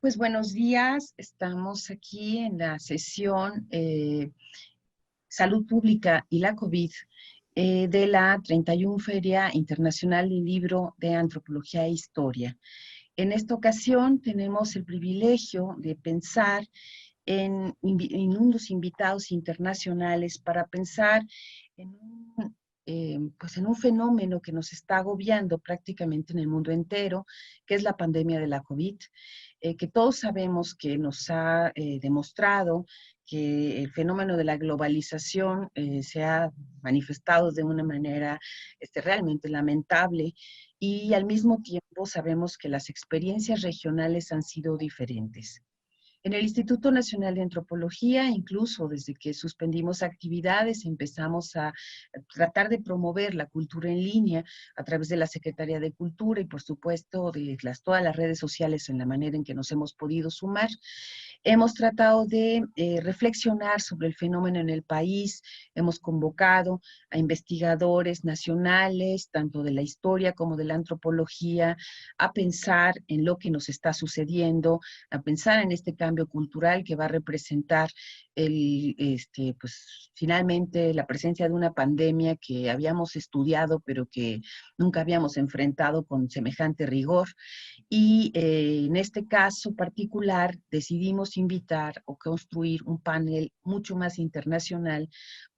Pues buenos días, estamos aquí en la sesión Salud Pública y la COVID de la 31 Feria Internacional del Libro de Antropología e Historia. En esta ocasión tenemos el privilegio de pensar en unos invitados internacionales para pensar en pues en un fenómeno que nos está agobiando prácticamente en el mundo entero, que es la pandemia de la COVID, que todos sabemos que nos ha demostrado que el fenómeno de la globalización se ha manifestado de una manera realmente lamentable y al mismo tiempo sabemos que las experiencias regionales han sido diferentes. En el Instituto Nacional de Antropología, incluso desde que suspendimos actividades, empezamos a tratar de promover la cultura en línea a través de la Secretaría de Cultura y, por supuesto, de todas las redes sociales en la manera en que nos hemos podido sumar. Hemos tratado de reflexionar sobre el fenómeno en el país, hemos convocado a investigadores nacionales, tanto de la historia como de la antropología, a pensar en lo que nos está sucediendo, a pensar en este cambio cultural que va a representar pues, finalmente la presencia de una pandemia que habíamos estudiado, pero que nunca habíamos enfrentado con semejante rigor. Y en este caso particular decidimos invitar o construir un panel mucho más internacional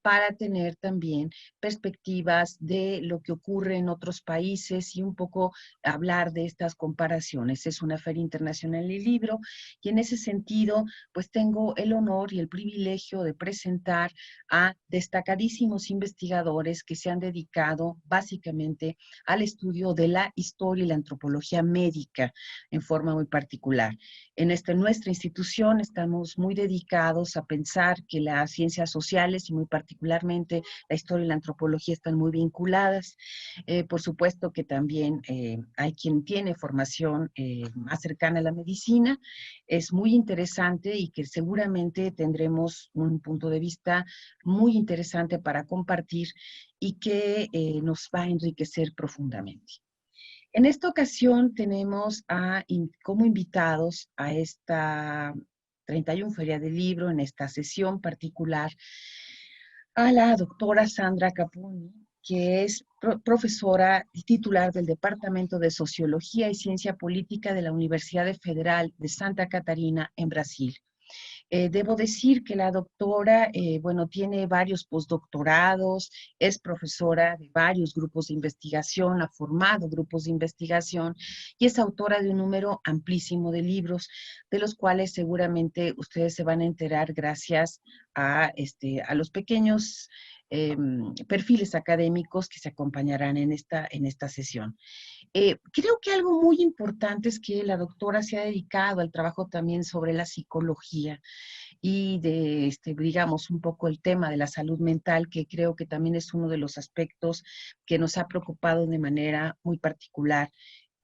para tener también perspectivas de lo que ocurre en otros países y un poco hablar de estas comparaciones. Es una feria internacional del libro y en ese sentido, pues tengo el honor y el privilegio de presentar a destacadísimos investigadores que se han dedicado básicamente al estudio de la historia y la antropología médica en forma muy particular. En nuestra institución estamos muy dedicados a pensar que las ciencias sociales y muy particularmente la historia y la antropología están muy vinculadas. Por supuesto que también hay quien tiene formación más cercana a la medicina. Es muy interesante y que seguramente tendremos un punto de vista muy interesante para compartir y que nos va a enriquecer profundamente. En esta ocasión tenemos como invitados a esta 31 Feria del Libro, en esta sesión particular, a la doctora Sandra Caponi, que es profesora y titular del Departamento de Sociología y Ciencia Política de la Universidad Federal de Santa Catarina en Brasil. Debo decir que la doctora, bueno, tiene varios postdoctorados, es profesora de varios grupos de investigación, ha formado grupos de investigación y es autora de un número amplísimo de libros, de los cuales seguramente ustedes se van a enterar gracias a los pequeños perfiles académicos que se acompañarán en esta sesión. Creo que algo muy importante es que la doctora se ha dedicado al trabajo también sobre la psicología y de, digamos, un poco el tema de la salud mental, que creo que también es uno de los aspectos que nos ha preocupado de manera muy particular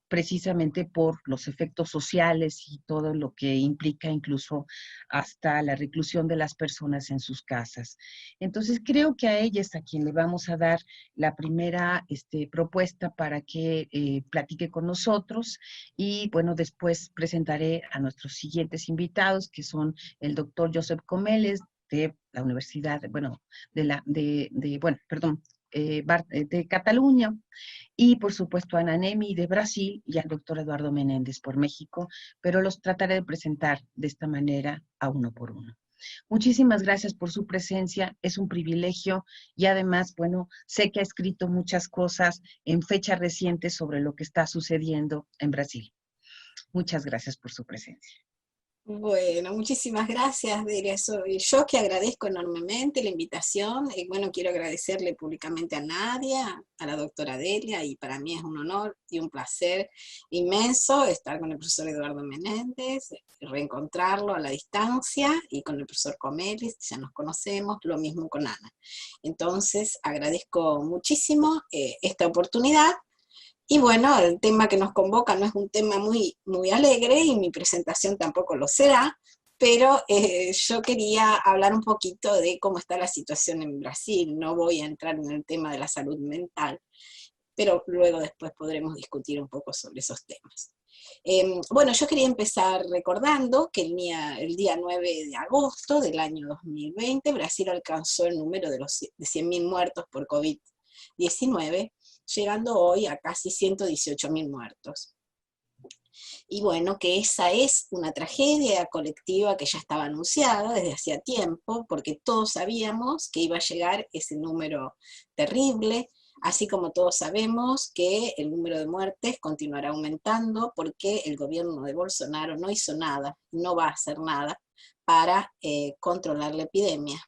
precisamente por los efectos sociales y todo lo que implica incluso hasta la reclusión de las personas en sus casas. Entonces creo que a ella es a quien le vamos a dar la primera propuesta para que platique con nosotros y bueno, después presentaré a nuestros siguientes invitados que son el doctor Josep Comeles de la Universidad, bueno, de Cataluña, y por supuesto a Nanemi de Brasil y al doctor Eduardo Menéndez por México, pero los trataré de presentar de esta manera a uno por uno. Muchísimas gracias por su presencia, es un privilegio y además, bueno, sé que ha escrito muchas cosas en fecha reciente sobre lo que está sucediendo en Brasil. Muchas gracias por su presencia. Bueno, muchísimas gracias, Delia. Soy yo que agradezco enormemente la invitación. Y bueno, quiero agradecerle públicamente a Nadia, a la doctora Delia, y para mí es un honor y un placer inmenso estar con el profesor Eduardo Menéndez, reencontrarlo a la distancia, y con el profesor Comelis, ya nos conocemos, lo mismo con Ana. Entonces, agradezco muchísimo esta oportunidad. Y bueno, el tema que nos convoca no es un tema muy, muy alegre y mi presentación tampoco lo será, pero yo quería hablar un poquito de cómo está la situación en Brasil. No voy a entrar en el tema de la salud mental, pero luego después podremos discutir un poco sobre esos temas. Bueno, yo quería empezar recordando que el día 9 de agosto del año 2020, Brasil alcanzó el número de 100.000 muertos por COVID-19, llegando hoy a casi 118.000 muertos. Y bueno, que esa es una tragedia colectiva que ya estaba anunciada desde hacía tiempo, porque todos sabíamos que iba a llegar ese número terrible, así como todos sabemos que el número de muertes continuará aumentando porque el gobierno de Bolsonaro no hizo nada, no va a hacer nada para controlar la epidemia.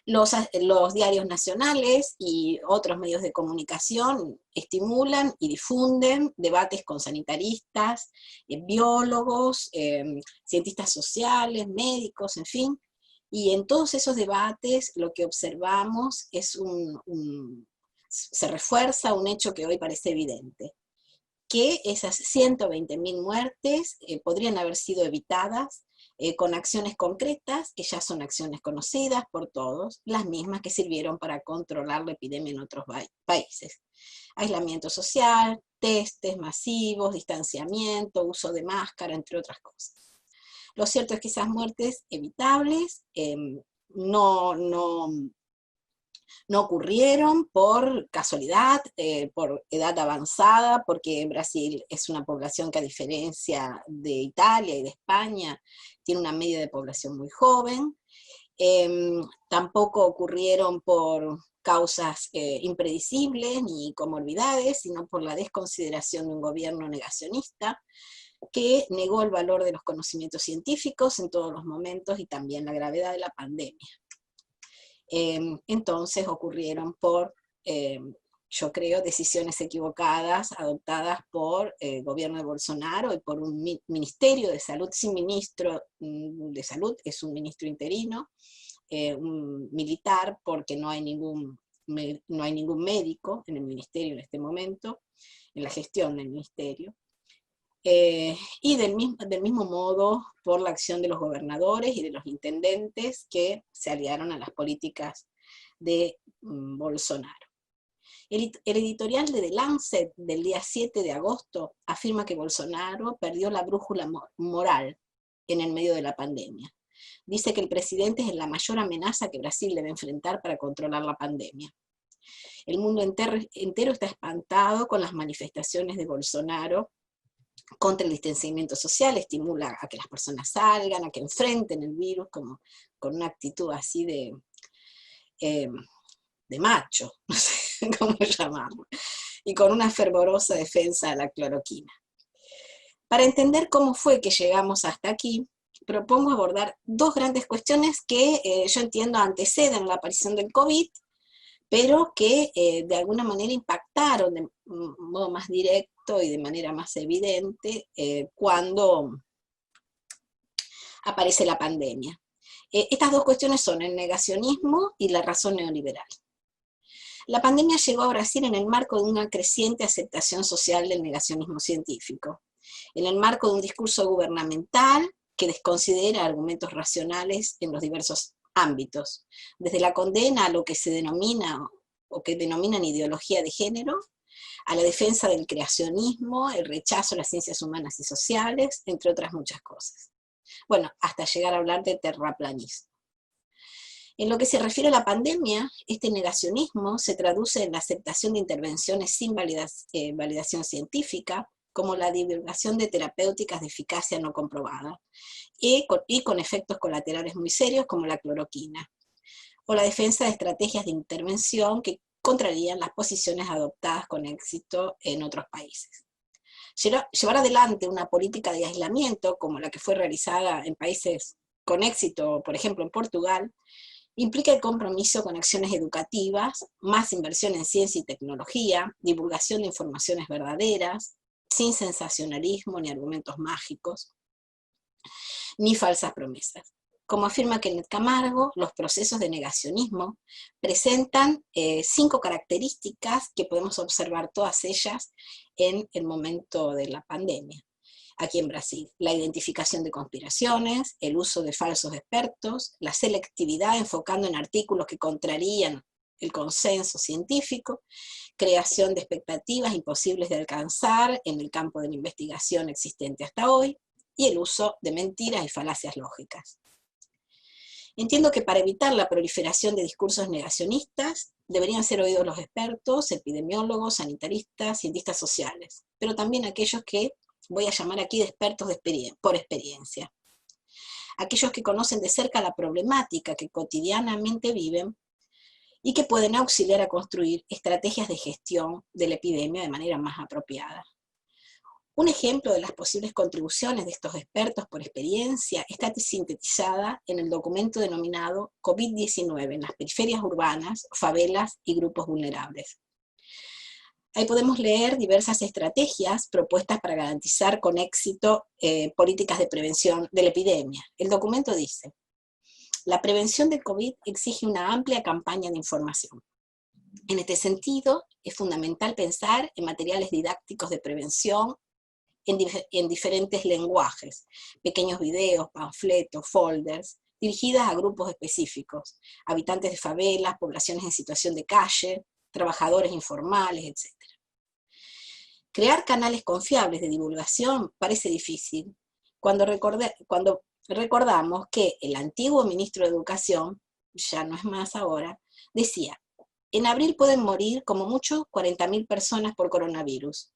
Los diarios nacionales y otros medios de comunicación estimulan y difunden debates con sanitaristas, biólogos, cientistas sociales, médicos, en fin, y en todos esos debates lo que observamos es se refuerza un hecho que hoy parece evidente, que esas 120.000 muertes podrían haber sido evitadas con acciones concretas, que ya son acciones conocidas por todos, las mismas que sirvieron para controlar la epidemia en otros países. Aislamiento social, testes masivos, distanciamiento, uso de máscara, entre otras cosas. Lo cierto es que esas muertes evitables no ocurrieron por casualidad, por edad avanzada, porque Brasil es una población que, a diferencia de Italia y de España, tiene una media de población muy joven. Tampoco ocurrieron por causas impredecibles ni comorbilidades, sino por la desconsideración de un gobierno negacionista que negó el valor de los conocimientos científicos en todos los momentos y también la gravedad de la pandemia. Entonces ocurrieron por, yo creo, decisiones equivocadas adoptadas por el gobierno de Bolsonaro y por un ministerio de salud sin ministro de salud, es un ministro interino, un militar, porque no hay ningún médico en el ministerio en este momento, en la gestión del ministerio. Y del mismo modo por la acción de los gobernadores y de los intendentes que se aliaron a las políticas de Bolsonaro. El editorial de The Lancet del día 7 de agosto afirma que Bolsonaro perdió la brújula moral en el medio de la pandemia. Dice que el presidente es la mayor amenaza que Brasil debe enfrentar para controlar la pandemia. El mundo entero está espantado con las manifestaciones de Bolsonaro contra el distanciamiento social, estimula a que las personas salgan, a que enfrenten el virus como con una actitud así de macho, no sé cómo llamarlo, y con una fervorosa defensa de la cloroquina. Para entender cómo fue que llegamos hasta aquí, propongo abordar dos grandes cuestiones que yo entiendo anteceden la aparición del COVID, pero que de alguna manera impactaron de modo más directo y de manera más evidente cuando aparece la pandemia. Estas dos cuestiones son el negacionismo y la razón neoliberal. La pandemia llegó a Brasil en el marco de una creciente aceptación social del negacionismo científico, en el marco de un discurso gubernamental que desconsidera argumentos racionales en los diversos ámbitos, desde la condena a lo que se denomina o que denominan ideología de género, a la defensa del creacionismo, el rechazo a las ciencias humanas y sociales, entre otras muchas cosas. Bueno, hasta llegar a hablar de terraplanismo. En lo que se refiere a la pandemia, este negacionismo se traduce en la aceptación de intervenciones sin validación científica, como la divulgación de terapéuticas de eficacia no comprobada, y con efectos colaterales muy serios como la cloroquina, o la defensa de estrategias de intervención que contrarían las posiciones adoptadas con éxito en otros países. Llevar adelante una política de aislamiento, como la que fue realizada en países con éxito, por ejemplo en Portugal, implica el compromiso con acciones educativas, más inversión en ciencia y tecnología, divulgación de informaciones verdaderas, sin sensacionalismo ni argumentos mágicos, ni falsas promesas. Como afirma Kenneth Camargo, los procesos de negacionismo presentan 5 características que podemos observar todas ellas en el momento de la pandemia. Aquí en Brasil, la identificación de conspiraciones, el uso de falsos expertos, la selectividad enfocando en artículos que contrarían el consenso científico, creación de expectativas imposibles de alcanzar en el campo de la investigación existente hasta hoy, y el uso de mentiras y falacias lógicas. Entiendo que para evitar la proliferación de discursos negacionistas, deberían ser oídos los expertos, epidemiólogos, sanitaristas, cientistas sociales, pero también aquellos que voy a llamar aquí de expertos por experiencia. Aquellos que conocen de cerca la problemática que cotidianamente viven y que pueden auxiliar a construir estrategias de gestión de la epidemia de manera más apropiada. Un ejemplo de las posibles contribuciones de estos expertos por experiencia está sintetizada en el documento denominado COVID-19 en las periferias urbanas, favelas y grupos vulnerables. Ahí podemos leer diversas estrategias propuestas para garantizar con éxito políticas de prevención de la epidemia. El documento dice: la prevención del COVID exige una amplia campaña de información. En este sentido, es fundamental pensar en materiales didácticos de prevención en diferentes lenguajes, pequeños videos, panfletos, folders, dirigidas a grupos específicos, habitantes de favelas, poblaciones en situación de calle, trabajadores informales, etc. Crear canales confiables de divulgación parece difícil cuando recordamos que el antiguo ministro de Educación, ya no es más ahora, decía: en abril pueden morir como mucho 40.000 personas por coronavirus.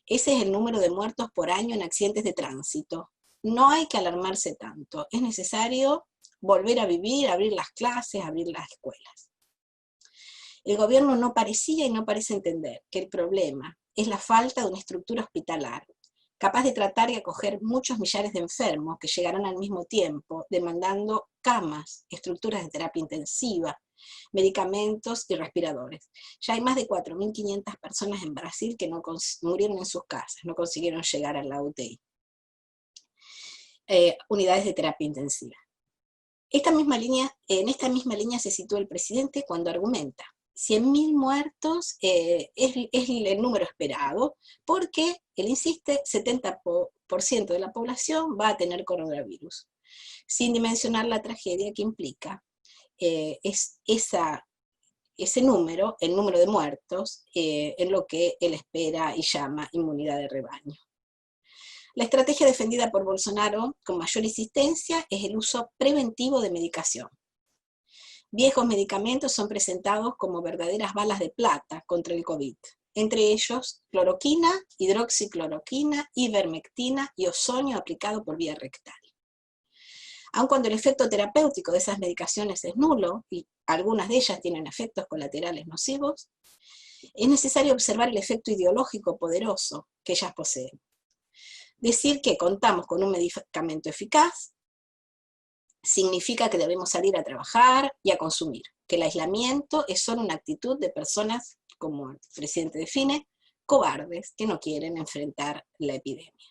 Ese es el número de muertos por año en accidentes de tránsito. No hay que alarmarse tanto. Es necesario volver a vivir, abrir las clases, abrir las escuelas. El gobierno no parecía y no parece entender que el problema es la falta de una estructura hospitalaria capaz de tratar y acoger muchos millares de enfermos que llegarán al mismo tiempo, demandando camas, estructuras de terapia intensiva, medicamentos y respiradores. Ya hay más de 4.500 personas en Brasil que murieron en sus casas, no consiguieron llegar a la UTI. Unidades de terapia intensiva. En esta misma línea se sitúa el presidente cuando argumenta: 100.000 muertos es el número esperado, porque, él insiste, 70% de la población va a tener coronavirus, sin dimensionar la tragedia que implica ese número, el número de muertos, en lo que él espera y llama inmunidad de rebaño. La estrategia defendida por Bolsonaro con mayor insistencia es el uso preventivo de medicación. Viejos medicamentos son presentados como verdaderas balas de plata contra el COVID, entre ellos cloroquina, hidroxicloroquina, ivermectina y ozonio aplicado por vía rectal. Aun cuando el efecto terapéutico de esas medicaciones es nulo, y algunas de ellas tienen efectos colaterales nocivos, es necesario observar el efecto ideológico poderoso que ellas poseen. Decir que contamos con un medicamento eficaz significa que debemos salir a trabajar y a consumir, que el aislamiento es solo una actitud de personas, como el presidente define, cobardes, que no quieren enfrentar la epidemia.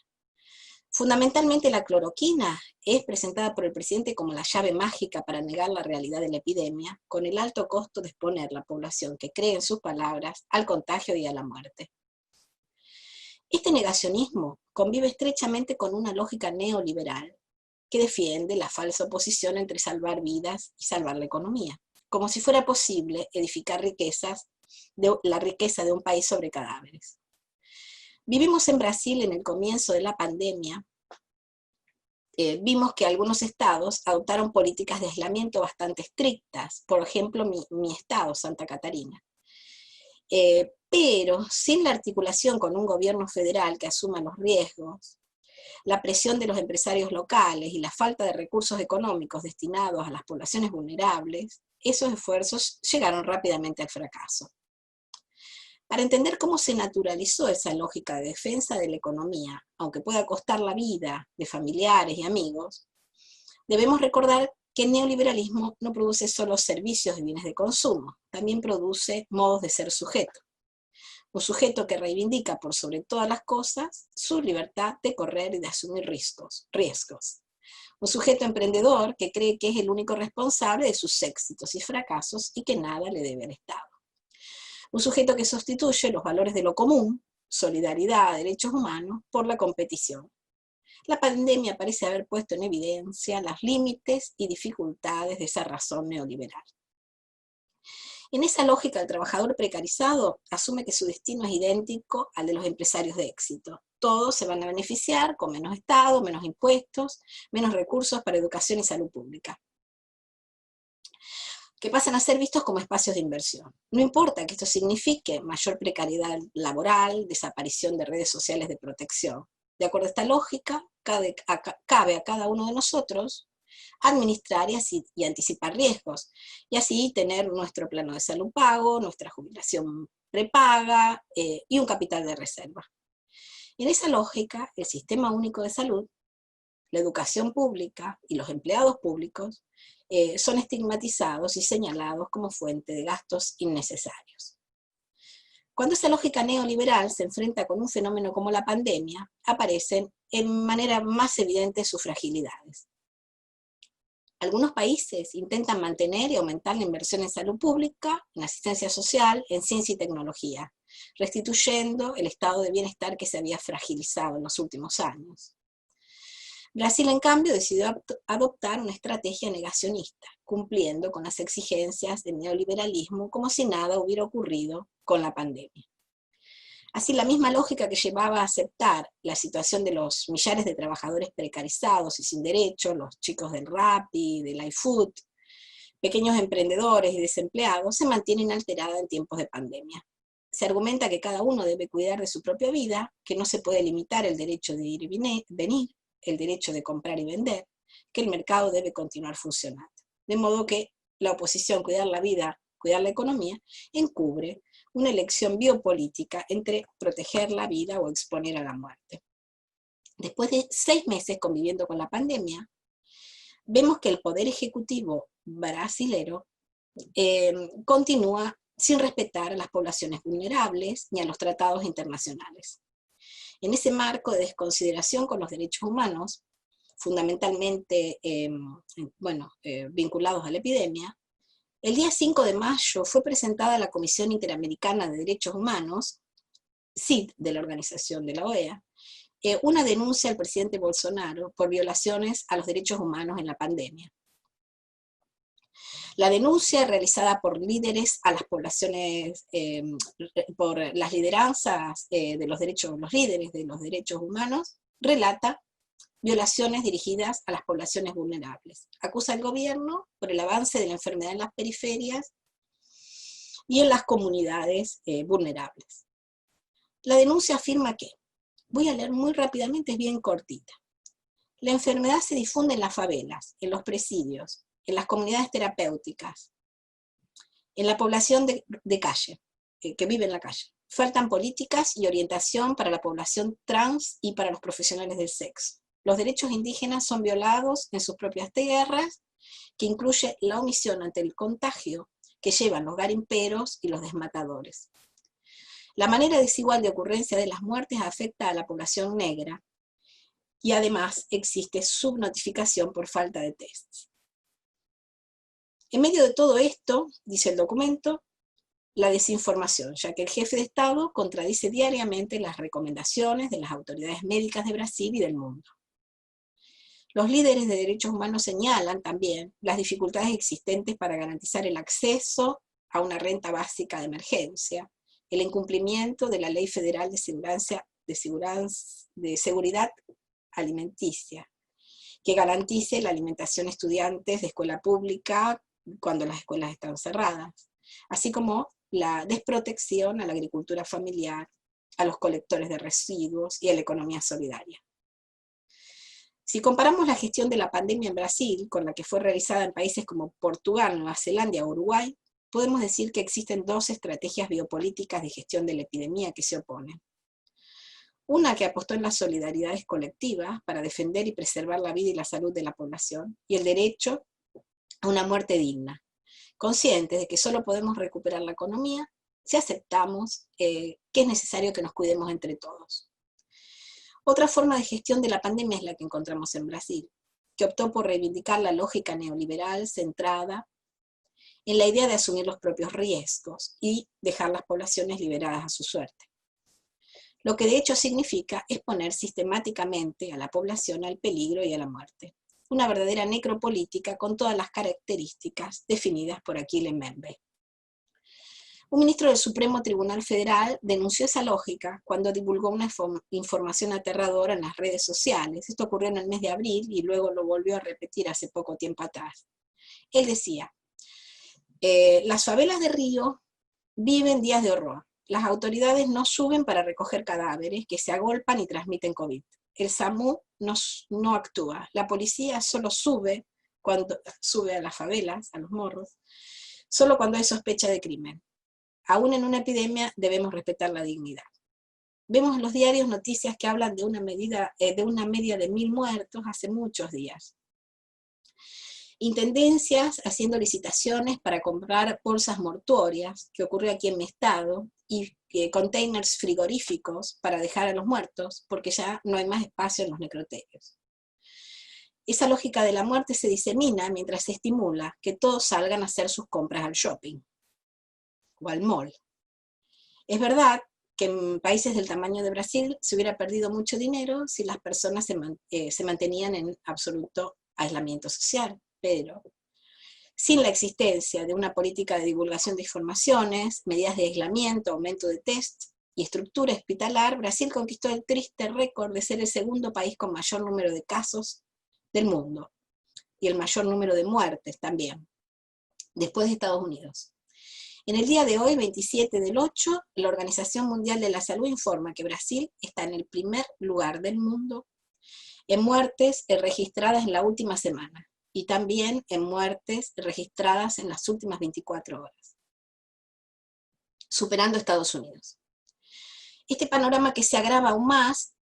Fundamentalmente la cloroquina es presentada por el presidente como la llave mágica para negar la realidad de la epidemia, con el alto costo de exponer la población que cree en sus palabras al contagio y a la muerte. Este negacionismo convive estrechamente con una lógica neoliberal que defiende la falsa oposición entre salvar vidas y salvar la economía, como si fuera posible edificar la riqueza de un país sobre cadáveres. Vivimos en Brasil en el comienzo de la pandemia. Vimos que algunos estados adoptaron políticas de aislamiento bastante estrictas, por ejemplo mi estado, Santa Catarina. Pero sin la articulación con un gobierno federal que asuma los riesgos, la presión de los empresarios locales y la falta de recursos económicos destinados a las poblaciones vulnerables, esos esfuerzos llegaron rápidamente al fracaso. Para entender cómo se naturalizó esa lógica de defensa de la economía, aunque pueda costar la vida de familiares y amigos, debemos recordar que el neoliberalismo no produce solo servicios y bienes de consumo, también produce modos de ser sujeto. Un sujeto que reivindica por sobre todas las cosas su libertad de correr y de asumir riesgos. Un sujeto emprendedor que cree que es el único responsable de sus éxitos y fracasos y que nada le debe al Estado. Un sujeto que sustituye los valores de lo común, solidaridad, derechos humanos, por la competición. La pandemia parece haber puesto en evidencia los límites y dificultades de esa razón neoliberal. En esa lógica, el trabajador precarizado asume que su destino es idéntico al de los empresarios de éxito. Todos se van a beneficiar con menos Estado, menos impuestos, menos recursos para educación y salud pública, que pasan a ser vistos como espacios de inversión. No importa que esto signifique mayor precariedad laboral, desaparición de redes sociales de protección. De acuerdo a esta lógica, cabe a cada uno de nosotros administrar y anticipar riesgos, y así tener nuestro plano de salud pago, nuestra jubilación prepaga y un capital de reserva. En esa lógica, el Sistema Único de Salud, la educación pública y los empleados públicos son estigmatizados y señalados como fuente de gastos innecesarios. Cuando esa lógica neoliberal se enfrenta con un fenómeno como la pandemia, aparecen en manera más evidente sus fragilidades. Algunos países intentan mantener y aumentar la inversión en salud pública, en asistencia social, en ciencia y tecnología, restituyendo el estado de bienestar que se había fragilizado en los últimos años. Brasil, en cambio, decidió adoptar una estrategia negacionista, cumpliendo con las exigencias del neoliberalismo como si nada hubiera ocurrido con la pandemia. Así, la misma lógica que llevaba a aceptar la situación de los millares de trabajadores precarizados y sin derechos, los chicos del Rappi, del iFood, pequeños emprendedores y desempleados, se mantiene inalterada en tiempos de pandemia. Se argumenta que cada uno debe cuidar de su propia vida, que no se puede limitar el derecho de ir y venir, el derecho de comprar y vender, que el mercado debe continuar funcionando. De modo que la oposición, cuidar la vida, cuidar la economía, encubre una elección biopolítica entre proteger la vida o exponer a la muerte. Después de 6 meses conviviendo con la pandemia, vemos que el poder ejecutivo brasilero continúa sin respetar a las poblaciones vulnerables ni a los tratados internacionales. En ese marco de desconsideración con los derechos humanos, fundamentalmente vinculados a la epidemia, el día 5 de mayo fue presentada a la Comisión Interamericana de Derechos Humanos, CID, de la Organización de la OEA, una denuncia al presidente Bolsonaro por violaciones a los derechos humanos en la pandemia. La denuncia realizada por líderes a las poblaciones, por las lideranzas de los líderes de los derechos humanos, relata violaciones dirigidas a las poblaciones vulnerables. Acusa al gobierno por el avance de la enfermedad en las periferias y en las comunidades vulnerables. La denuncia afirma que, voy a leer muy rápidamente, es bien cortita. La enfermedad se difunde en las favelas, en los presidios, en las comunidades terapéuticas, en la población de calle, que vive en la calle. Faltan políticas y orientación para la población trans y para los profesionales del sexo. Los derechos indígenas son violados en sus propias tierras, que incluye la omisión ante el contagio que llevan los garimperos y los desmatadores. La manera desigual de ocurrencia de las muertes afecta a la población negra y además existe subnotificación por falta de tests. En medio de todo esto, dice el documento, la desinformación, ya que el jefe de Estado contradice diariamente las recomendaciones de las autoridades médicas de Brasil y del mundo. Los líderes de derechos humanos señalan también las dificultades existentes para garantizar el acceso a una renta básica de emergencia, el incumplimiento de la Ley Federal de Seguridad Alimenticia, que garantice la alimentación de estudiantes de escuela pública cuando las escuelas están cerradas, así como la desprotección a la agricultura familiar, a los colectores de residuos y a la economía solidaria. Si comparamos la gestión de la pandemia en Brasil con la que fue realizada en países como Portugal, Nueva Zelanda o Uruguay, podemos decir que existen 2 estrategias biopolíticas de gestión de la epidemia que se oponen. Una que apostó en las solidaridades colectivas para defender y preservar la vida y la salud de la población, y el derecho a una muerte digna, conscientes de que solo podemos recuperar la economía si aceptamos que es necesario que nos cuidemos entre todos. Otra forma de gestión de la pandemia es la que encontramos en Brasil, que optó por reivindicar la lógica neoliberal centrada en la idea de asumir los propios riesgos y dejar las poblaciones liberadas a su suerte. Lo que de hecho significa exponer sistemáticamente a la población al peligro y a la muerte. Una verdadera necropolítica con todas las características definidas por Achille Mbembe. Un ministro del Supremo Tribunal Federal denunció esa lógica cuando divulgó una información aterradora en las redes sociales. Esto ocurrió en el mes de abril y luego lo volvió a repetir hace poco tiempo atrás. Él decía, las favelas de Río viven días de horror. Las autoridades no suben para recoger cadáveres que se agolpan y transmiten COVID. El SAMU no actúa. La policía solo sube cuando sube a las favelas, a los morros, solo cuando hay sospecha de crimen. Aún en una epidemia debemos respetar la dignidad. Vemos en los diarios noticias que hablan de una media de 1.000 muertos hace muchos días. Intendencias haciendo licitaciones para comprar bolsas mortuorias, que ocurrió aquí en mi estado, y containers frigoríficos para dejar a los muertos, porque ya no hay más espacio en los necroterios. Esa lógica de la muerte se disemina mientras se estimula que todos salgan a hacer sus compras al shopping o al mall. Es verdad que en países del tamaño de Brasil se hubiera perdido mucho dinero si las personas se mantenían en absoluto aislamiento social, pero sin la existencia de una política de divulgación de informaciones, medidas de aislamiento, aumento de test y estructura hospitalar, Brasil conquistó el triste récord de ser el segundo país con mayor número de casos del mundo y el mayor número de muertes también, después de Estados Unidos. En el día de hoy, 27/8, la Organización Mundial de la Salud informa que Brasil está en el primer lugar del mundo en muertes registradas en la última semana y también en muertes registradas en las últimas 24 horas, superando a Estados Unidos. Este panorama que se agrava aún más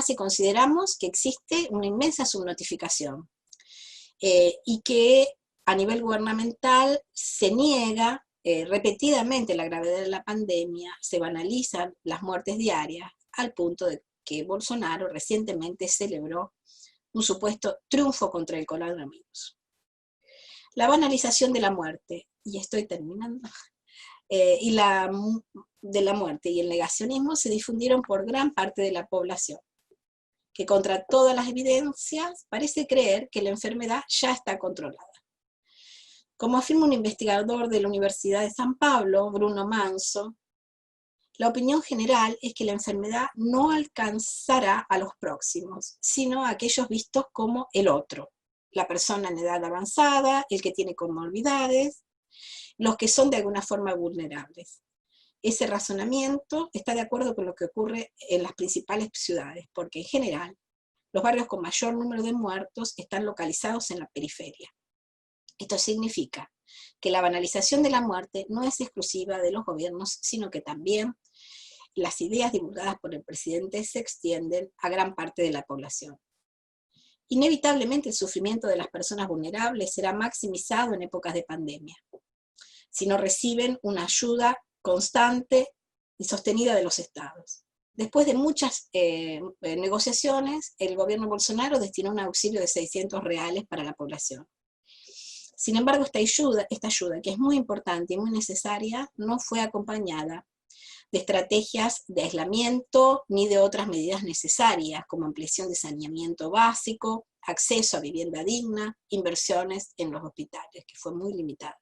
si consideramos que existe una inmensa subnotificación y que a nivel gubernamental se niega repetidamente la gravedad de la pandemia, se banalizan las muertes diarias, al punto de que Bolsonaro recientemente celebró un supuesto triunfo contra el coronavirus. La banalización de la muerte, y estoy terminando, de la muerte y el negacionismo se difundieron por gran parte de la población, que contra todas las evidencias parece creer que la enfermedad ya está controlada. Como afirma un investigador de la Universidad de San Pablo, Bruno Manso, la opinión general es que la enfermedad no alcanzará a los próximos, sino a aquellos vistos como el otro, la persona en edad avanzada, el que tiene comorbidades, los que son de alguna forma vulnerables. Ese razonamiento está de acuerdo con lo que ocurre en las principales ciudades, porque en general los barrios con mayor número de muertos están localizados en la periferia. Esto significa que la banalización de la muerte no es exclusiva de los gobiernos, sino que también las ideas divulgadas por el presidente se extienden a gran parte de la población. Inevitablemente el sufrimiento de las personas vulnerables será maximizado en épocas de pandemia, si no reciben una ayuda constante y sostenida de los estados. Después de muchas negociaciones, el gobierno Bolsonaro destinó un auxilio de $600 para la población. Sin embargo, esta ayuda, que es muy importante y muy necesaria, no fue acompañada de estrategias de aislamiento ni de otras medidas necesarias, como ampliación de saneamiento básico, acceso a vivienda digna, inversiones en los hospitales, que fue muy limitada.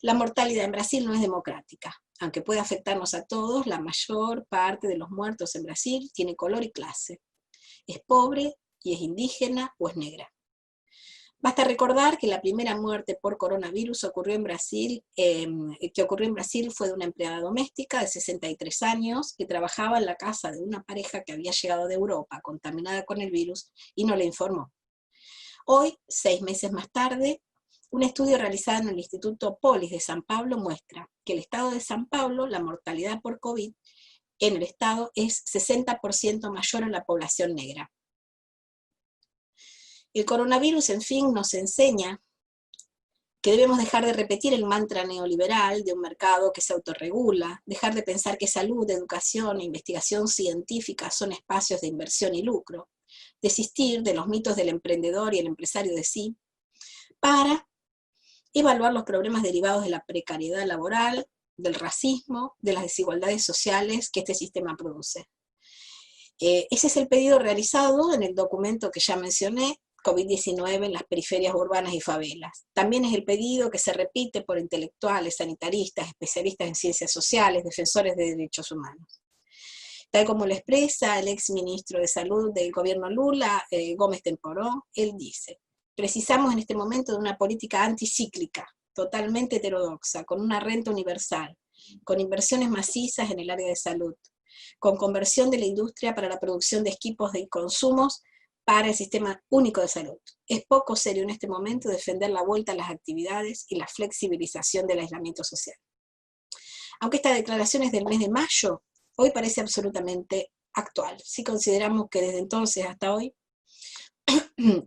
La mortalidad en Brasil no es democrática. Aunque puede afectarnos a todos, la mayor parte de los muertos en Brasil tiene color y clase. Es pobre y es indígena o es negra. Basta recordar que la primera muerte por coronavirus ocurrió en Brasil fue de una empleada doméstica de 63 años que trabajaba en la casa de una pareja que había llegado de Europa contaminada con el virus y no le informó. Hoy, 6 meses más tarde, un estudio realizado en el Instituto Polis de San Pablo muestra que el estado de San Pablo, la mortalidad por COVID en el estado es 60% mayor en la población negra. El coronavirus, en fin, nos enseña que debemos dejar de repetir el mantra neoliberal de un mercado que se autorregula, dejar de pensar que salud, educación e investigación científica son espacios de inversión y lucro, desistir de los mitos del emprendedor y el empresario de sí, para evaluar los problemas derivados de la precariedad laboral, del racismo, de las desigualdades sociales que este sistema produce. Ese es el pedido realizado en el documento que ya mencioné, COVID-19 en las periferias urbanas y favelas. También es el pedido que se repite por intelectuales, sanitaristas, especialistas en ciencias sociales, defensores de derechos humanos. Tal como lo expresa el ex ministro de Salud del gobierno Lula, Gómez Temporó, él dice: precisamos en este momento de una política anticíclica, totalmente heterodoxa, con una renta universal, con inversiones macizas en el área de salud, con conversión de la industria para la producción de equipos de consumos para el Sistema Único de Salud. Es poco serio en este momento defender la vuelta a las actividades y la flexibilización del aislamiento social. Aunque esta declaración es del mes de mayo, hoy parece absolutamente actual. Si consideramos que desde entonces hasta hoy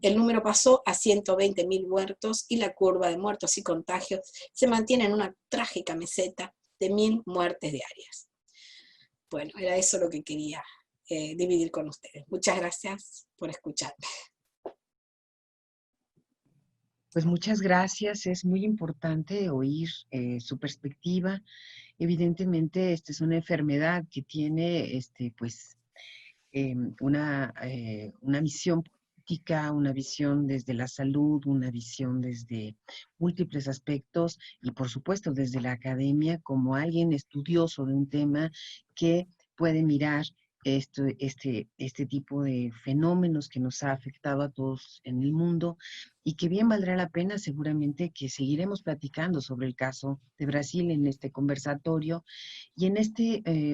el número pasó a 120.000 muertos y la curva de muertos y contagios se mantiene en una trágica meseta de 1.000 muertes diarias. Bueno, era eso lo que quería dividir con ustedes. Muchas gracias por escucharme. Pues muchas gracias, es muy importante oír su perspectiva. Evidentemente, esta es una enfermedad que tiene pues, una misión política, una visión desde la salud, una visión desde múltiples aspectos y, por supuesto, desde la academia como alguien estudioso de un tema que puede mirar este tipo de fenómenos que nos ha afectado a todos en el mundo y que bien valdrá la pena seguramente que seguiremos platicando sobre el caso de Brasil en este conversatorio y en esta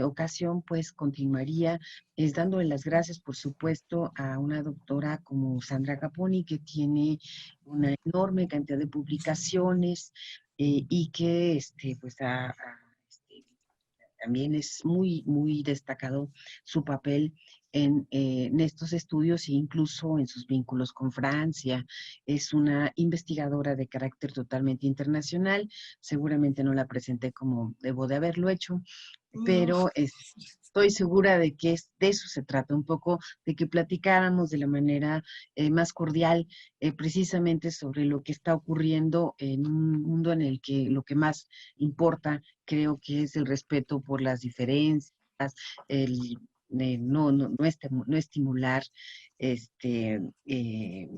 ocasión pues continuaría dándole las gracias por supuesto a una doctora como Sandra Caponi que tiene una enorme cantidad de publicaciones y que pues también es muy, muy destacado su papel en estos estudios e incluso en sus vínculos con Francia. Es una investigadora de carácter totalmente internacional. Seguramente no la presenté como debo de haberlo hecho, pero estoy segura de que de eso se trata, un poco de que platicáramos de la manera más cordial precisamente sobre lo que está ocurriendo en un mundo en el que lo que más importa creo que es el respeto por las diferencias, el no estimular eh,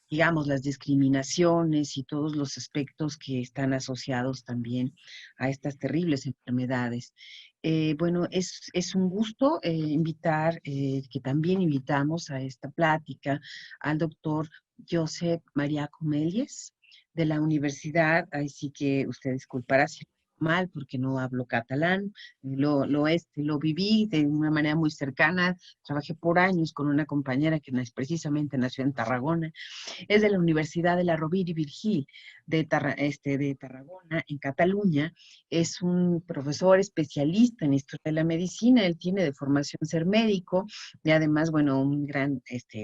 digamos, las discriminaciones y todos los aspectos que están asociados también a estas terribles enfermedades. Bueno, es un gusto invitar, que también invitamos a esta plática al doctor Josep María Comelles de la universidad, así que usted disculpará si mal porque no hablo catalán, lo viví de una manera muy cercana, trabajé por años con una compañera que precisamente nació en Tarragona, es de la Universidad de la Rovira i Virgili de Tarragona, en Cataluña. Es un profesor especialista en historia de la medicina. Él tiene de formación ser médico y además, bueno, un gran,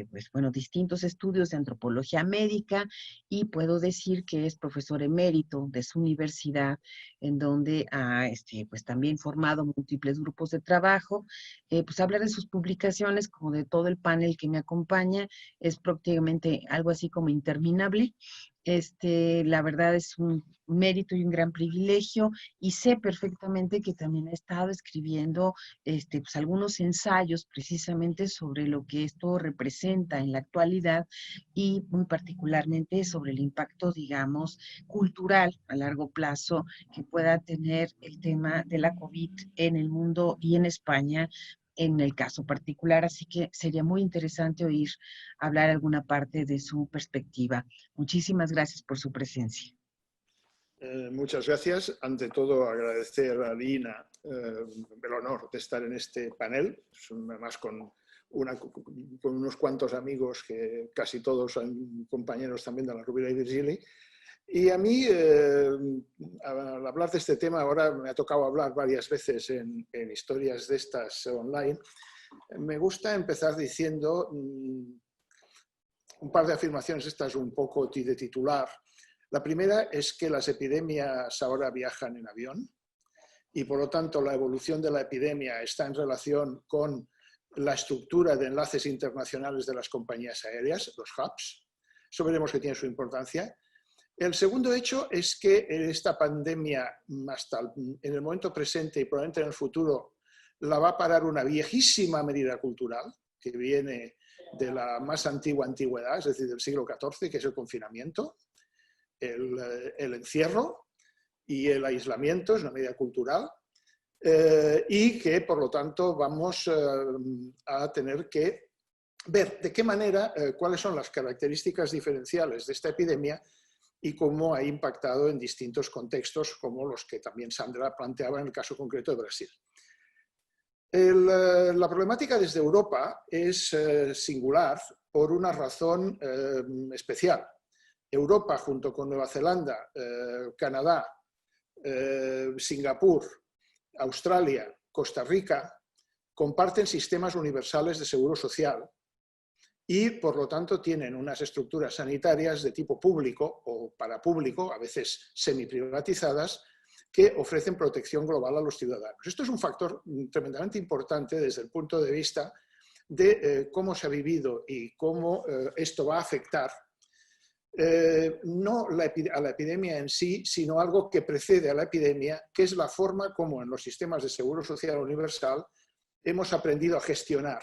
pues, bueno, distintos estudios de antropología médica y puedo decir que es profesor emérito de su universidad, en donde ha, pues, también formado múltiples grupos de trabajo. Pues hablar de sus publicaciones, como de todo el panel que me acompaña, es prácticamente algo así como interminable. La verdad es un mérito y un gran privilegio y sé perfectamente que también ha estado escribiendo pues algunos ensayos precisamente sobre lo que esto representa en la actualidad y muy particularmente sobre el impacto, digamos, cultural a largo plazo que pueda tener el tema de la COVID en el mundo y en España en el caso particular, así que sería muy interesante oír hablar alguna parte de su perspectiva. Muchísimas gracias por su presencia. Muchas gracias. Ante todo, agradecer a Lina el honor de estar en este panel, además con unos cuantos amigos que casi todos son compañeros también de la Rovira i Virgili. Y a mí, al hablar de este tema, ahora me ha tocado hablar varias veces en historias de estas online, me gusta empezar diciendo un par de afirmaciones, estas un poco de titular. La primera es que las epidemias ahora viajan en avión y por lo tanto la evolución de la epidemia está en relación con la estructura de enlaces internacionales de las compañías aéreas, los hubs. Eso veremos que tiene su importancia. El segundo hecho es que esta pandemia, hasta en el momento presente y probablemente en el futuro, la va a parar una viejísima medida cultural que viene de la más antigua antigüedad, es decir, del siglo XIV, que es el confinamiento, el encierro y el aislamiento, es una medida cultural, y que, por lo tanto, vamos a tener que ver de qué manera, cuáles son las características diferenciales de esta epidemia y cómo ha impactado en distintos contextos, como los que también Sandra planteaba en el caso concreto de Brasil. La problemática desde Europa es singular por una razón especial. Europa, junto con Nueva Zelanda, Canadá, Singapur, Australia, Costa Rica, comparten sistemas universales de seguro social y, por lo tanto, tienen unas estructuras sanitarias de tipo público o parapúblico, a veces semiprivatizadas, que ofrecen protección global a los ciudadanos. Esto es un factor tremendamente importante desde el punto de vista de cómo se ha vivido y cómo esto va a afectar no a la epidemia en sí, sino algo que precede a la epidemia, que es la forma como en los sistemas de seguro social universal hemos aprendido a gestionar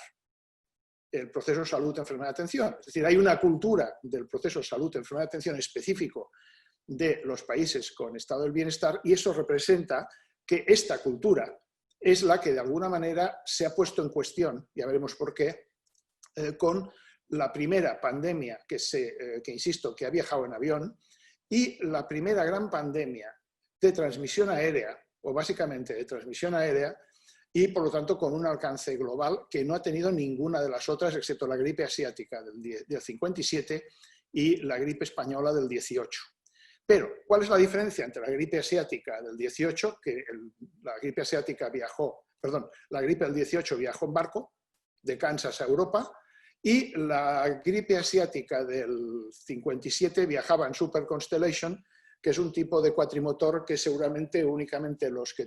el proceso salud-enfermedad-atención. Es decir, hay una cultura del proceso salud-enfermedad-atención específico de los países con estado del bienestar y eso representa que esta cultura es la que de alguna manera se ha puesto en cuestión, ya veremos por qué, con la primera pandemia que insisto, que ha viajado en avión y la primera gran pandemia de transmisión aérea, o básicamente de transmisión aérea, y por lo tanto con un alcance global que no ha tenido ninguna de las otras, excepto la gripe asiática del 57 y la gripe española del 18. Pero, ¿cuál es la diferencia entre la gripe asiática del 18, que la gripe asiática la gripe del 18 viajó en barco de Kansas a Europa, y la gripe asiática del 57 viajaba en Super Constellation, que es un tipo de cuatrimotor que seguramente únicamente los que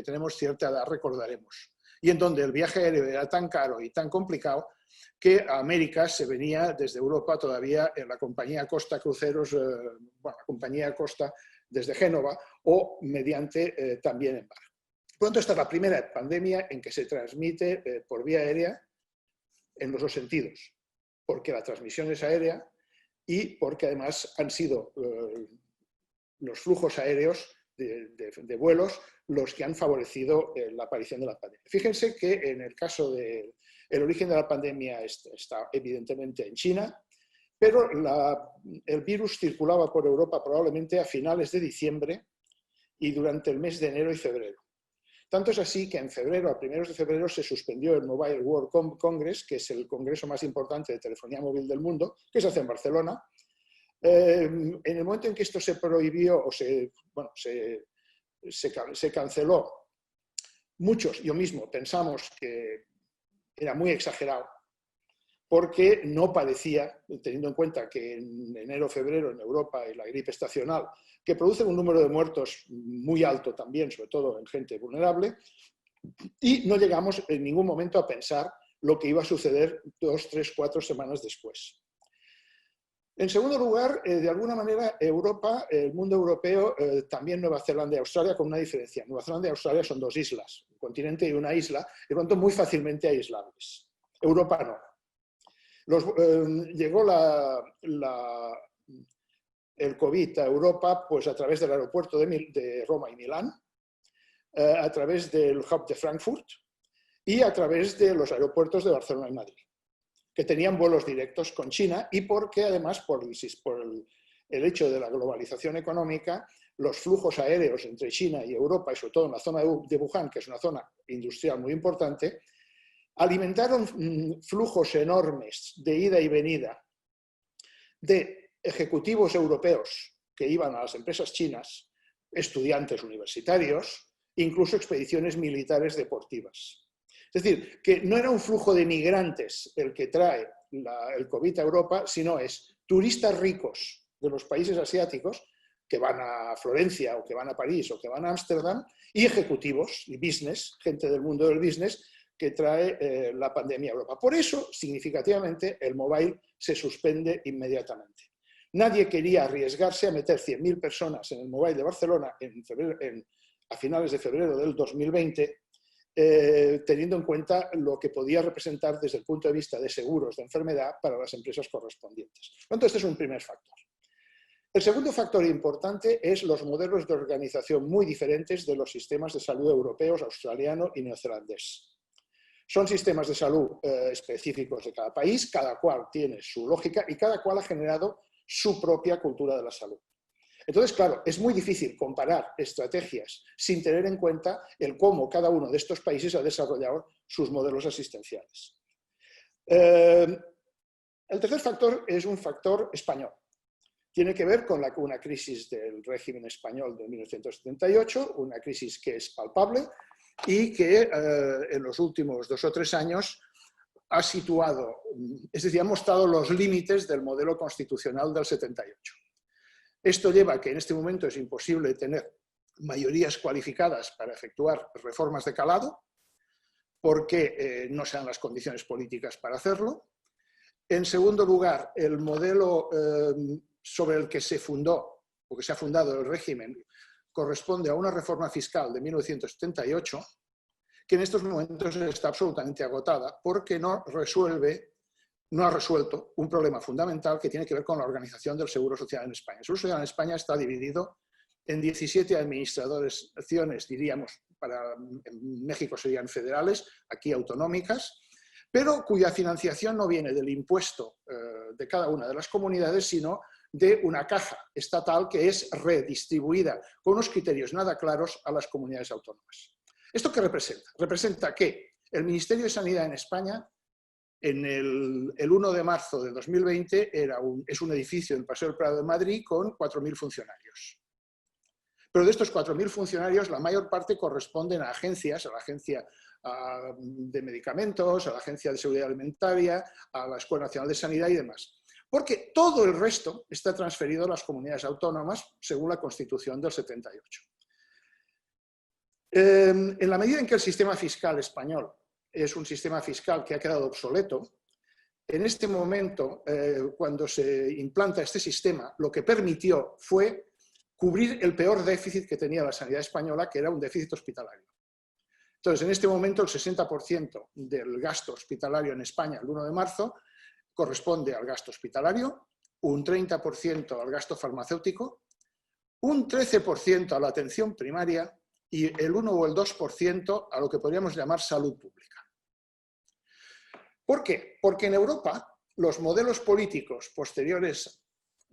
tenemos cierta edad recordaremos. Y en donde el viaje aéreo era tan caro y tan complicado que a América se venía desde Europa todavía en la compañía Costa Cruceros, la compañía Costa desde Génova o mediante también en barco. Por lo tanto, esta es la primera pandemia en que se transmite por vía aérea en los dos sentidos, porque la transmisión es aérea y porque además han sido los flujos aéreos de vuelos los que han favorecido la aparición de la pandemia. Fíjense que en el caso del origen de la pandemia está evidentemente en China, pero el virus circulaba por Europa probablemente a finales de diciembre y durante el mes de enero y febrero. Tanto es así que en febrero, a primeros de febrero, se suspendió el Mobile World Congress, que es el congreso más importante de telefonía móvil del mundo, que se hace en Barcelona. En el momento en que esto se prohibió o se canceló, muchos, yo mismo, pensamos que era muy exagerado, porque no parecía, teniendo en cuenta que en enero o febrero en Europa y la gripe estacional, que produce un número de muertos muy alto también, sobre todo en gente vulnerable, y no llegamos en ningún momento a pensar lo que iba a suceder 2, 3, 4 semanas después. En segundo lugar, de alguna manera, Europa, el mundo europeo, también Nueva Zelanda y Australia, con una diferencia. Nueva Zelanda y Australia son dos islas, un continente y una isla, y por lo tanto muy fácilmente aislables. Europa no. Llegó el COVID a Europa pues, a través del aeropuerto de Roma y Milán, a través del hub de Frankfurt y a través de los aeropuertos de Barcelona y Madrid, que tenían vuelos directos con China y porque además por el hecho de la globalización económica, los flujos aéreos entre China y Europa, y sobre todo en la zona de Wuhan, que es una zona industrial muy importante, alimentaron flujos enormes de ida y venida de ejecutivos europeos que iban a las empresas chinas, estudiantes universitarios, incluso expediciones militares deportivas. Es decir, que no era un flujo de migrantes el que trae el COVID a Europa, sino es turistas ricos de los países asiáticos que van a Florencia o que van a París o que van a Ámsterdam y ejecutivos y business, gente del mundo del business, que trae la pandemia a Europa. Por eso, significativamente, el mobile se suspende inmediatamente. Nadie quería arriesgarse a meter 100.000 personas en el mobile de Barcelona a finales de febrero del 2020 teniendo en cuenta lo que podía representar desde el punto de vista de seguros de enfermedad para las empresas correspondientes. Entonces, este es un primer factor. El segundo factor importante es los modelos de organización muy diferentes de los sistemas de salud europeos, australiano y neozelandés. Son sistemas de salud específicos de cada país, cada cual tiene su lógica y cada cual ha generado su propia cultura de la salud. Entonces, claro, es muy difícil comparar estrategias sin tener en cuenta el cómo cada uno de estos países ha desarrollado sus modelos asistenciales. El tercer factor es un factor español. Tiene que ver con una crisis del régimen español de 1978, una crisis que es palpable y que en los últimos 2 o 3 años ha situado, es decir, ha mostrado los límites del modelo constitucional del 78. Esto lleva a que en este momento es imposible tener mayorías cualificadas para efectuar reformas de calado, porque no se dan las condiciones políticas para hacerlo. En segundo lugar, el modelo sobre el que se fundó, o que se ha fundado el régimen, corresponde a una reforma fiscal de 1978, que en estos momentos está absolutamente agotada, porque no ha resuelto un problema fundamental que tiene que ver con la organización del Seguro Social en España. El Seguro Social en España está dividido en 17 administraciones, diríamos, en México serían federales, aquí autonómicas, pero cuya financiación no viene del impuesto de cada una de las comunidades, sino de una caja estatal que es redistribuida con unos criterios nada claros a las comunidades autónomas. ¿Esto qué representa? Representa que el Ministerio de Sanidad en España, en el 1 de marzo de 2020, es un edificio del Paseo del Prado de Madrid con 4.000 funcionarios. Pero de estos 4.000 funcionarios, la mayor parte corresponden a agencias, a la Agencia de Medicamentos, a la Agencia de Seguridad Alimentaria, a la Escuela Nacional de Sanidad y demás. Porque todo el resto está transferido a las comunidades autónomas según la Constitución del 78. En la medida en que el sistema fiscal español es un sistema fiscal que ha quedado obsoleto, en este momento, cuando se implanta este sistema, lo que permitió fue cubrir el peor déficit que tenía la sanidad española, que era un déficit hospitalario. Entonces, en este momento, el 60% del gasto hospitalario en España, el 1 de marzo, corresponde al gasto hospitalario, un 30% al gasto farmacéutico, un 13% a la atención primaria y el 1 o el 2% a lo que podríamos llamar salud pública. ¿Por qué? Porque en Europa los modelos políticos posteriores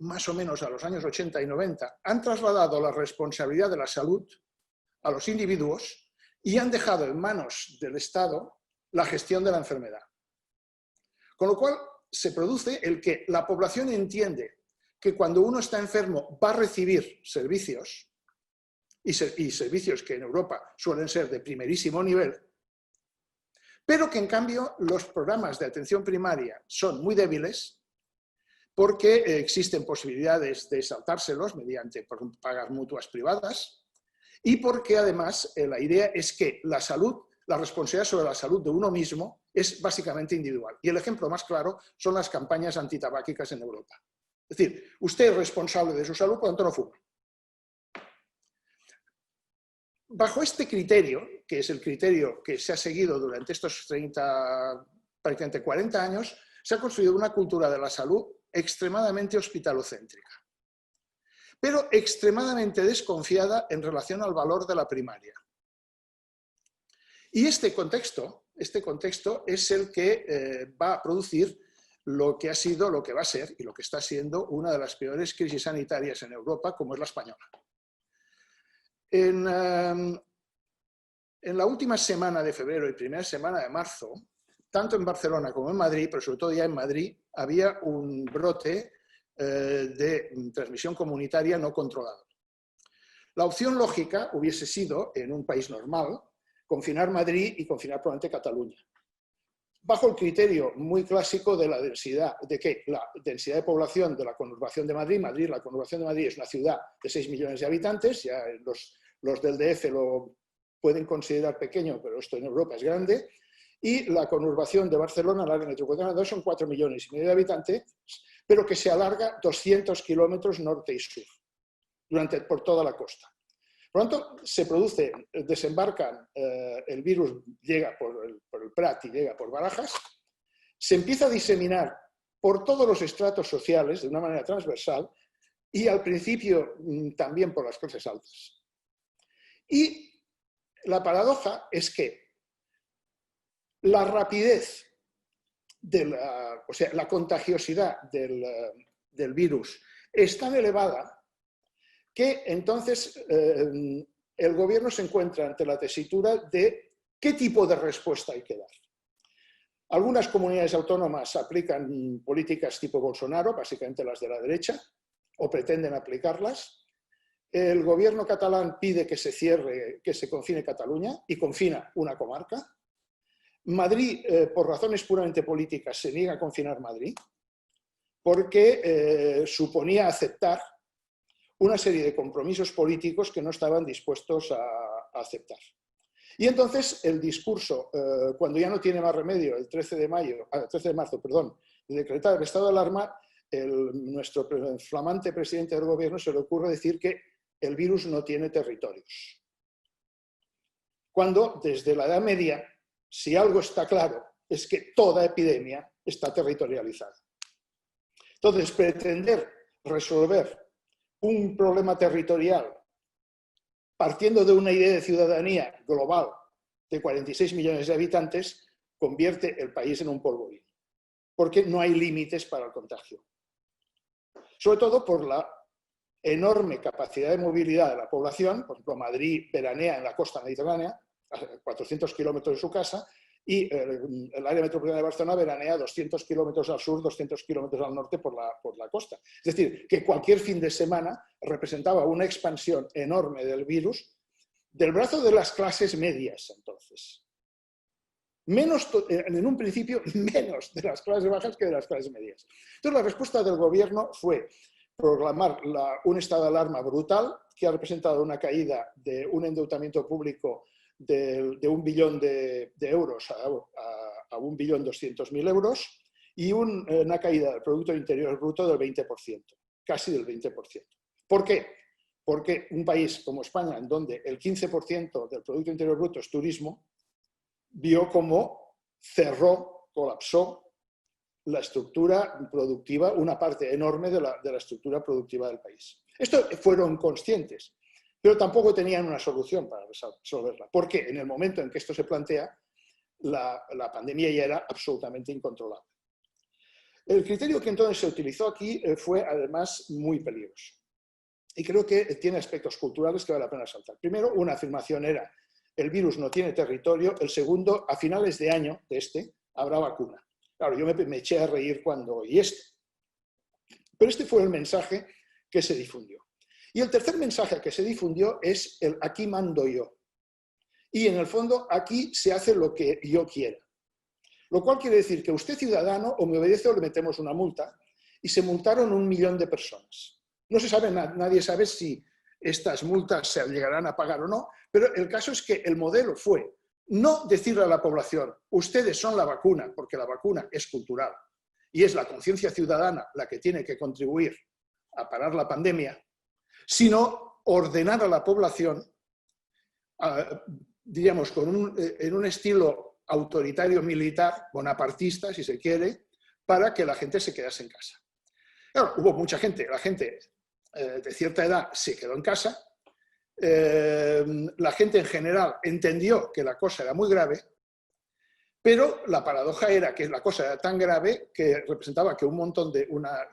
más o menos a los años 80 y 90 han trasladado la responsabilidad de la salud a los individuos y han dejado en manos del Estado la gestión de la enfermedad. Con lo cual se produce el que la población entiende que cuando uno está enfermo va a recibir servicios, y servicios que en Europa suelen ser de primerísimo nivel, pero que en cambio los programas de atención primaria son muy débiles porque existen posibilidades de saltárselos mediante pagar mutuas privadas y porque además la idea es que la salud, la responsabilidad sobre la salud de uno mismo es básicamente individual. Y el ejemplo más claro son las campañas antitabáquicas en Europa. Es decir, usted es responsable de su salud, por lo tanto no fuma. Bajo este criterio, que es el criterio que se ha seguido durante estos prácticamente 40 años, se ha construido una cultura de la salud extremadamente hospitalocéntrica, pero extremadamente desconfiada en relación al valor de la primaria. Y este contexto es el que va a producir lo que ha sido, lo que va a ser y lo que está siendo una de las peores crisis sanitarias en Europa, como es la española. En la última semana de febrero y primera semana de marzo, tanto en Barcelona como en Madrid, pero sobre todo ya en Madrid, había un brote de transmisión comunitaria no controlado. La opción lógica hubiese sido, en un país normal, confinar Madrid y confinar probablemente Cataluña, bajo el criterio muy clásico de la densidad, de que la densidad de población de la conurbación de Madrid, la conurbación de Madrid es una ciudad de 6 millones de habitantes, ya los del DF lo pueden considerar pequeño, pero esto en Europa es grande, y la conurbación de Barcelona, el área metropolitana 2, son 4,5 millones de habitantes, pero que se alarga 200 kilómetros norte y sur, por toda la costa. Por lo tanto, se produce, desembarcan, el virus llega por el Prat y llega por Barajas, se empieza a diseminar por todos los estratos sociales de una manera transversal y al principio también por las clases altas. Y la paradoja es que la rapidez, o sea, la contagiosidad del virus es tan elevada que entonces el gobierno se encuentra ante la tesitura de qué tipo de respuesta hay que dar. Algunas comunidades autónomas aplican políticas tipo Bolsonaro, básicamente las de la derecha, o pretenden aplicarlas. El gobierno catalán pide que se cierre, que se confine Cataluña y confina una comarca. Madrid, por razones puramente políticas, se niega a confinar Madrid porque suponía aceptar una serie de compromisos políticos que no estaban dispuestos a aceptar. Y entonces el discurso, cuando ya no tiene más remedio, el 13 de marzo, de decretar el estado de alarma, nuestro flamante presidente del gobierno se le ocurre decir que el virus no tiene territorios. Cuando desde la Edad Media, si algo está claro, es que toda epidemia está territorializada. Entonces, pretender resolver un problema territorial partiendo de una idea de ciudadanía global de 46 millones de habitantes, convierte el país en un polvorín, porque no hay límites para el contagio. Sobre todo por la enorme capacidad de movilidad de la población. Por ejemplo, Madrid veranea en la costa mediterránea, a 400 kilómetros de su casa, y el área metropolitana de Barcelona veranea 200 kilómetros al sur, 200 kilómetros al norte por la costa. Es decir, que cualquier fin de semana representaba una expansión enorme del virus del brazo de las clases medias, entonces. En un principio, menos de las clases bajas que de las clases medias. Entonces, la respuesta del gobierno fue proclamar un estado de alarma brutal, que ha representado una caída de un endeudamiento público de 1 billón de euros a 1.200.000 euros y una caída del Producto Interior Bruto del 20%, casi del 20%. ¿Por qué? Porque un país como España, en donde el 15% del Producto Interior Bruto es turismo, vio cómo cerró, colapsó la estructura productiva, una parte enorme de la estructura productiva del país. Esto fueron conscientes, pero tampoco tenían una solución para resolverla, porque en el momento en que esto se plantea, la pandemia ya era absolutamente incontrolable. El criterio que entonces se utilizó aquí fue además muy peligroso. Y creo que tiene aspectos culturales que vale la pena saltar. Primero, una afirmación era: el virus no tiene territorio. El segundo, a finales de año habrá vacuna. Claro, yo me eché a reír cuando oí esto. Pero este fue el mensaje que se difundió. Y el tercer mensaje que se difundió es el aquí mando yo. Y en el fondo, aquí se hace lo que yo quiera. Lo cual quiere decir que usted, ciudadano, o me obedece o le metemos una multa. Y se multaron 1 millón de personas. No se sabe, nadie sabe si estas multas se llegarán a pagar o no, pero el caso es que el modelo fue no decirle a la población: ustedes son la vacuna, porque la vacuna es cultural y es la conciencia ciudadana la que tiene que contribuir a parar la pandemia, sino ordenar a la población, diríamos, en un estilo autoritario militar, bonapartista, si se quiere, para que la gente se quedase en casa. Claro, hubo mucha gente, la gente de cierta edad se quedó en casa, la gente en general entendió que la cosa era muy grave, pero la paradoja era que la cosa era tan grave que representaba que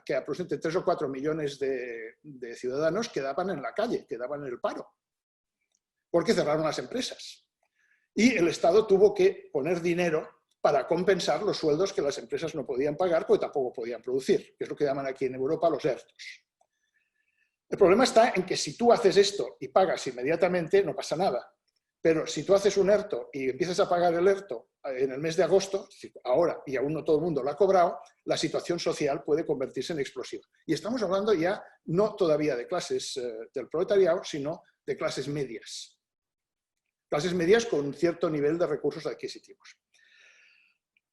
que aproximadamente 3 o 4 millones de ciudadanos quedaban en la calle, quedaban en el paro, porque cerraron las empresas. Y el Estado tuvo que poner dinero para compensar los sueldos que las empresas no podían pagar, porque tampoco podían producir, que es lo que llaman aquí en Europa los ERTOs. El problema está en que si tú haces esto y pagas inmediatamente, no pasa nada. Pero si tú haces un ERTO y empiezas a pagar el ERTO en el mes de agosto, ahora, y aún no todo el mundo lo ha cobrado, la situación social puede convertirse en explosiva. Y estamos hablando ya no todavía de clases del proletariado, sino de clases medias. Clases medias con un cierto nivel de recursos adquisitivos.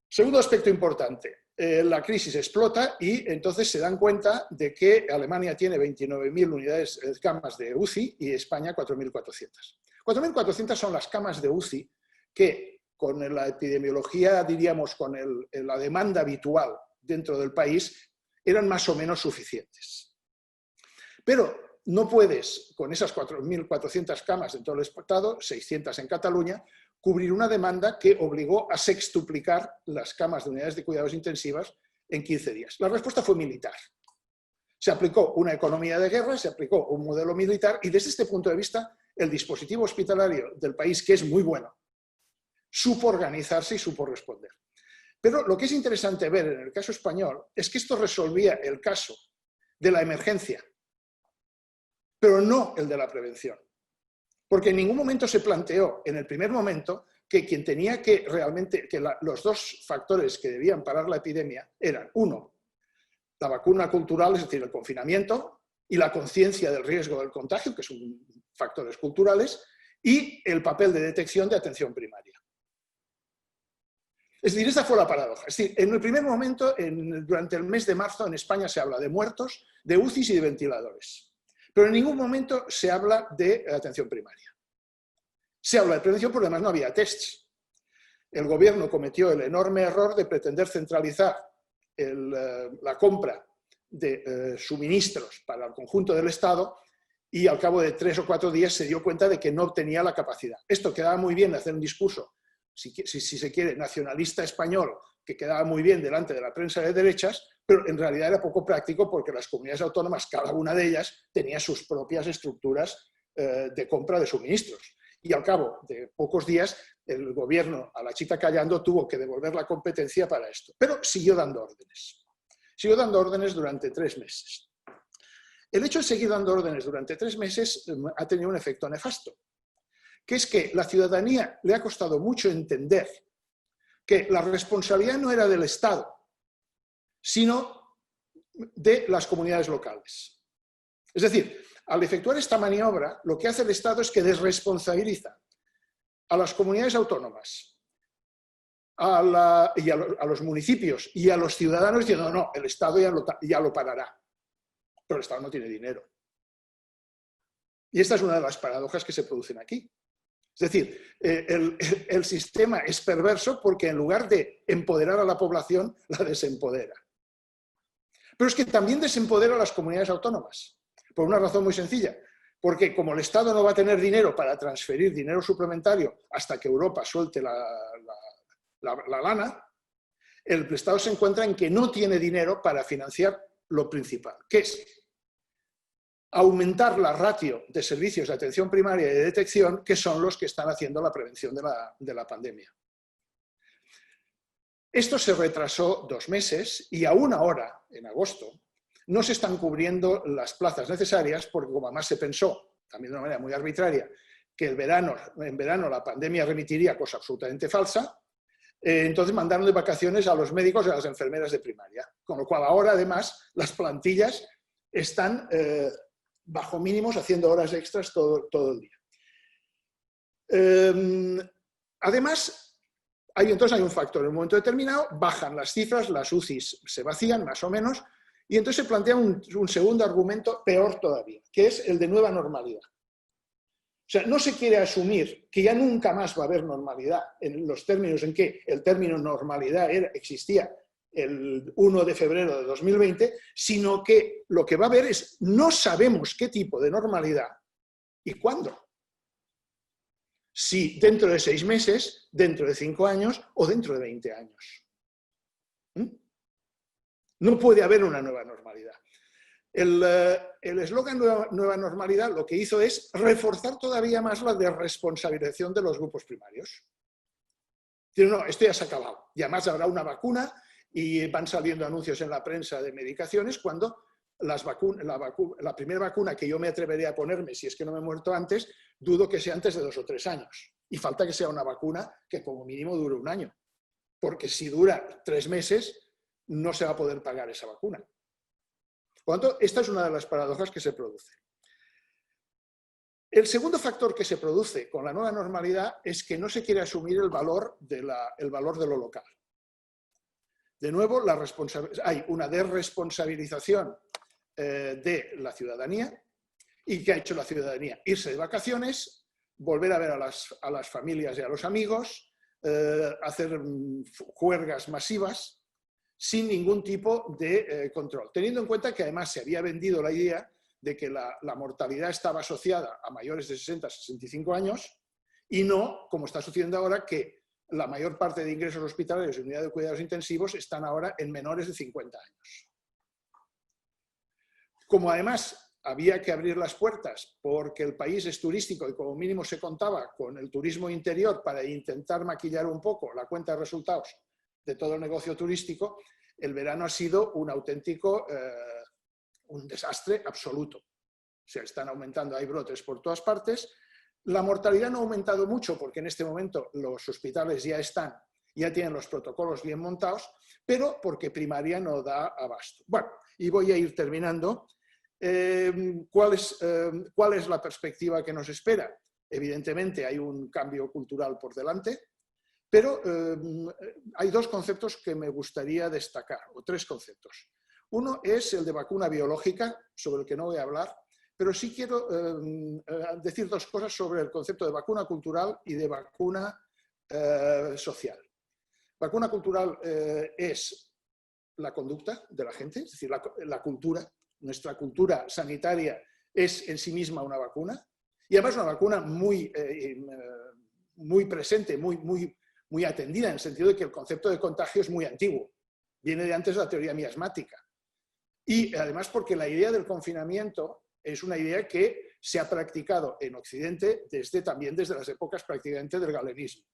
Segundo aspecto importante, la crisis explota y entonces se dan cuenta de que Alemania tiene 29.000 unidades, camas de UCI y España 4.400. 4.400 son las camas de UCI que con la epidemiología, diríamos, con la demanda habitual dentro del país, eran más o menos suficientes. Pero no puedes, con esas 4.400 camas en todo el Estado, 600 en Cataluña, cubrir una demanda que obligó a sextuplicar las camas de unidades de cuidados intensivas en 15 días. La respuesta fue militar. Se aplicó una economía de guerra, se aplicó un modelo militar y desde este punto de vista el dispositivo hospitalario del país, que es muy bueno, supo organizarse y supo responder. Pero lo que es interesante ver en el caso español es que esto resolvía el caso de la emergencia, pero no el de la prevención. Porque en ningún momento se planteó, en el primer momento, que quien tenía que realmente, los dos factores que debían parar la epidemia eran, uno, la vacuna cultural, es decir, el confinamiento, y la conciencia del riesgo del contagio, que son factores culturales, y el papel de detección de atención primaria. Es decir, esta fue la paradoja. Es decir, en el primer momento, durante el mes de marzo, en España se habla de muertos, de UCIs y de ventiladores. Pero en ningún momento se habla de atención primaria. Se habla de prevención porque además no había tests. El gobierno cometió el enorme error de pretender centralizar la compra de suministros para el conjunto del Estado y al cabo de 3 o 4 días se dio cuenta de que no tenía la capacidad. Esto quedaba muy bien hacer un discurso, si se quiere, nacionalista español, que quedaba muy bien delante de la prensa de derechas, pero en realidad era poco práctico porque las comunidades autónomas, cada una de ellas, tenía sus propias estructuras de compra de suministros. Y al cabo de pocos días, el gobierno, a la chita callando, tuvo que devolver la competencia para esto. Pero siguió dando órdenes. Siguió dando órdenes durante 3 meses. El hecho de seguir dando órdenes durante 3 meses ha tenido un efecto nefasto, que es que la ciudadanía le ha costado mucho entender que la responsabilidad no era del Estado, sino de las comunidades locales. Es decir, al efectuar esta maniobra, lo que hace el Estado es que desresponsabiliza a las comunidades autónomas, a los municipios y a los ciudadanos diciendo, no, el Estado ya lo parará. Pero el Estado no tiene dinero. Y esta es una de las paradojas que se producen aquí. Es decir, el sistema es perverso porque en lugar de empoderar a la población, la desempodera. Pero es que también desempodera a las comunidades autónomas, por una razón muy sencilla. Porque como el Estado no va a tener dinero para transferir dinero suplementario hasta que Europa suelte la lana, el Estado se encuentra en que no tiene dinero para financiar lo principal, que es aumentar la ratio de servicios de atención primaria y de detección, que son los que están haciendo la prevención de la pandemia. Esto se retrasó 2 meses y aún ahora, en agosto, no se están cubriendo las plazas necesarias porque, como además se pensó, también de una manera muy arbitraria, que en verano la pandemia remitiría, cosa absolutamente falsa, entonces mandaron de vacaciones a los médicos y a las enfermeras de primaria. Con lo cual ahora, además, las plantillas están bajo mínimos haciendo horas extras todo el día. Además, entonces hay un factor. En un momento determinado bajan las cifras, las UCIs se vacían más o menos, y entonces se plantea un segundo argumento peor todavía, que es el de nueva normalidad. O sea, no se quiere asumir que ya nunca más va a haber normalidad en los términos en que el término normalidad existía el 1 de febrero de 2020, sino que lo que va a haber es no sabemos qué tipo de normalidad y cuándo. Si dentro de 6 meses, dentro de 5 años o dentro de 20 años. No puede haber una nueva normalidad. El eslogan nueva normalidad lo que hizo es reforzar todavía más la desresponsabilización de los grupos primarios. No, esto ya se ha acabado. Y además habrá una vacuna y van saliendo anuncios en la prensa de medicaciones cuando la primera vacuna que yo me atreveré a ponerme, si es que no me he muerto antes, dudo que sea antes de 2 o 3 años. Y falta que sea una vacuna que como mínimo dure 1 año. Porque si dura 3 meses, no se va a poder pagar esa vacuna. Por lo tanto, esta es una de las paradojas que se produce. El segundo factor que se produce con la nueva normalidad es que no se quiere asumir el valor de lo local. De nuevo, hay una desresponsabilización de la ciudadanía. ¿Y qué ha hecho la ciudadanía? Irse de vacaciones, volver a ver a las familias y a los amigos, hacer juergas masivas sin ningún tipo de control. Teniendo en cuenta que además se había vendido la idea de que la mortalidad estaba asociada a mayores de 60-65 años y no, como está sucediendo ahora, que la mayor parte de ingresos hospitalarios y unidades de cuidados intensivos están ahora en menores de 50 años. Como además había que abrir las puertas porque el país es turístico y como mínimo se contaba con el turismo interior para intentar maquillar un poco la cuenta de resultados de todo el negocio turístico, el verano ha sido un auténtico un desastre absoluto. O sea, están aumentando, hay brotes por todas partes. La mortalidad no ha aumentado mucho porque en este momento los hospitales ya tienen los protocolos bien montados, pero porque primaria no da abasto. Bueno, y voy a ir terminando. ¿Cuál es la perspectiva que nos espera? Evidentemente hay un cambio cultural por delante, pero hay dos conceptos que me gustaría destacar, o tres conceptos. Uno es el de vacuna biológica, sobre el que no voy a hablar, pero sí quiero decir dos cosas sobre el concepto de vacuna cultural y de vacuna social. Vacuna cultural es la conducta de la gente, es decir, la cultura. Nuestra cultura sanitaria es en sí misma una vacuna, y además una vacuna muy presente, muy atendida, en el sentido de que el concepto de contagio es muy antiguo, viene de antes de la teoría miasmática. Y además porque la idea del confinamiento es una idea que se ha practicado en Occidente también desde las épocas prácticamente del galenismo.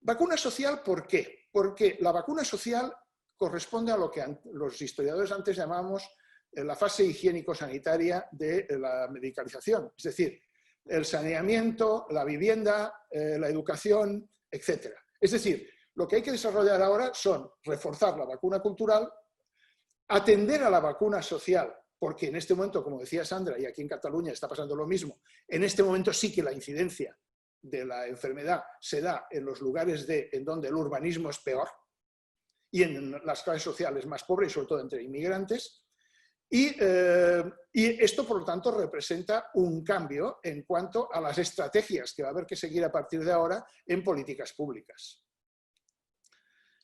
Vacuna social, ¿por qué? Porque la vacuna social corresponde a lo que los historiadores antes llamábamos la fase higiénico-sanitaria de la medicalización, es decir, el saneamiento, la vivienda, la educación, etc. Es decir, lo que hay que desarrollar ahora son reforzar la vacuna cultural, atender a la vacuna social, porque en este momento, como decía Sandra, y aquí en Cataluña está pasando lo mismo, en este momento sí que la incidencia de la enfermedad se da en los lugares en donde el urbanismo es peor y en las clases sociales más pobres, sobre todo entre inmigrantes. Y esto, por lo tanto, representa un cambio en cuanto a las estrategias que va a haber que seguir a partir de ahora en políticas públicas.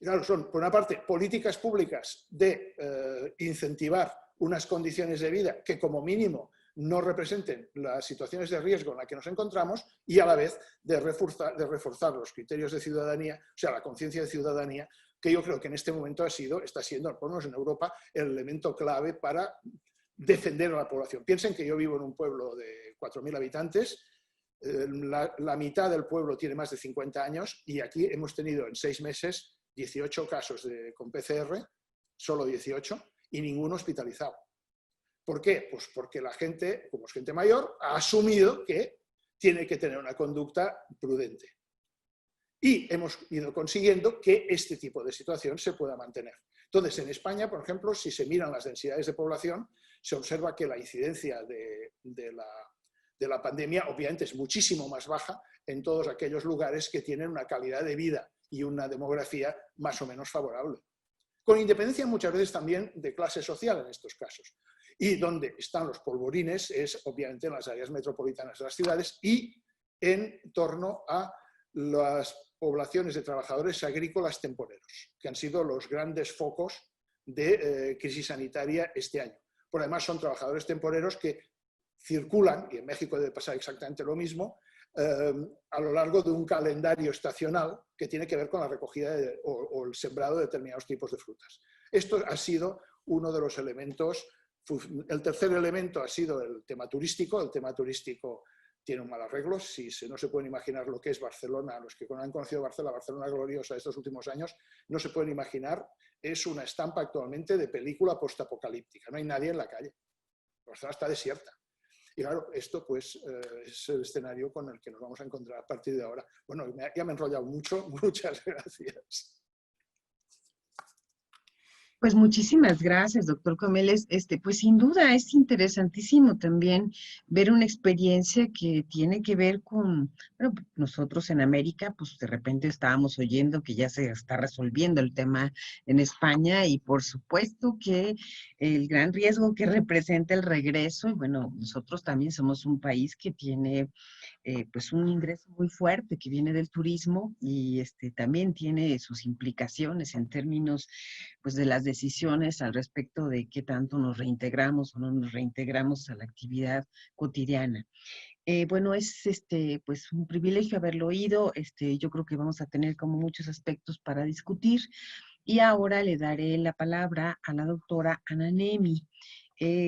Y claro, son, por una parte, políticas públicas de incentivar unas condiciones de vida que, como mínimo, no representen las situaciones de riesgo en las que nos encontramos y, a la vez, de reforzar los criterios de ciudadanía, o sea, la conciencia de ciudadanía, que yo creo que en este momento está siendo, por lo menos en Europa, el elemento clave para defender a la población. Piensen que yo vivo en un pueblo de 4.000 habitantes, la mitad del pueblo tiene más de 50 años y aquí hemos tenido en 6 meses 18 casos con PCR, solo 18, y ninguno hospitalizado. ¿Por qué? Pues porque la gente, como es gente mayor, ha asumido que tiene que tener una conducta prudente. Y hemos ido consiguiendo que este tipo de situación se pueda mantener. Entonces, en España, por ejemplo, si se miran las densidades de población, se observa que la incidencia de la pandemia obviamente es muchísimo más baja en todos aquellos lugares que tienen una calidad de vida y una demografía más o menos favorable. Con independencia muchas veces también de clase social en estos casos. Y donde están los polvorines es obviamente en las áreas metropolitanas de las ciudades y en torno a las poblaciones de trabajadores agrícolas temporeros, que han sido los grandes focos de crisis sanitaria este año. Por además son trabajadores temporeros que circulan, y en México debe pasar exactamente lo mismo, a lo largo de un calendario estacional que tiene que ver con la recogida o el sembrado de determinados tipos de frutas. Esto ha sido uno de los elementos. El tercer elemento ha sido el tema turístico. El tema turístico tiene un mal arreglo. Si no se pueden imaginar lo que es Barcelona, los que han conocido Barcelona gloriosa estos últimos años, no se pueden imaginar. Es una estampa actualmente de película postapocalíptica. No hay nadie en la calle. Barcelona está desierta. Y claro, esto pues es el escenario con el que nos vamos a encontrar a partir de ahora. Bueno, ya me he enrollado mucho. Muchas gracias. Pues muchísimas gracias, doctor Comeles. Pues sin duda es interesantísimo también ver una experiencia que tiene que ver con, bueno, nosotros en América, pues de repente estábamos oyendo que ya se está resolviendo el tema en España y por supuesto que el gran riesgo que representa el regreso, y bueno, nosotros también somos un país que tiene pues un ingreso muy fuerte que viene del turismo y también tiene sus implicaciones en términos pues de las decisiones al respecto de qué tanto nos reintegramos o no nos reintegramos a la actividad cotidiana. Bueno, es pues un privilegio haberlo oído. Yo creo que vamos a tener como muchos aspectos para discutir. Y ahora le daré la palabra a la doctora Ana Nemi.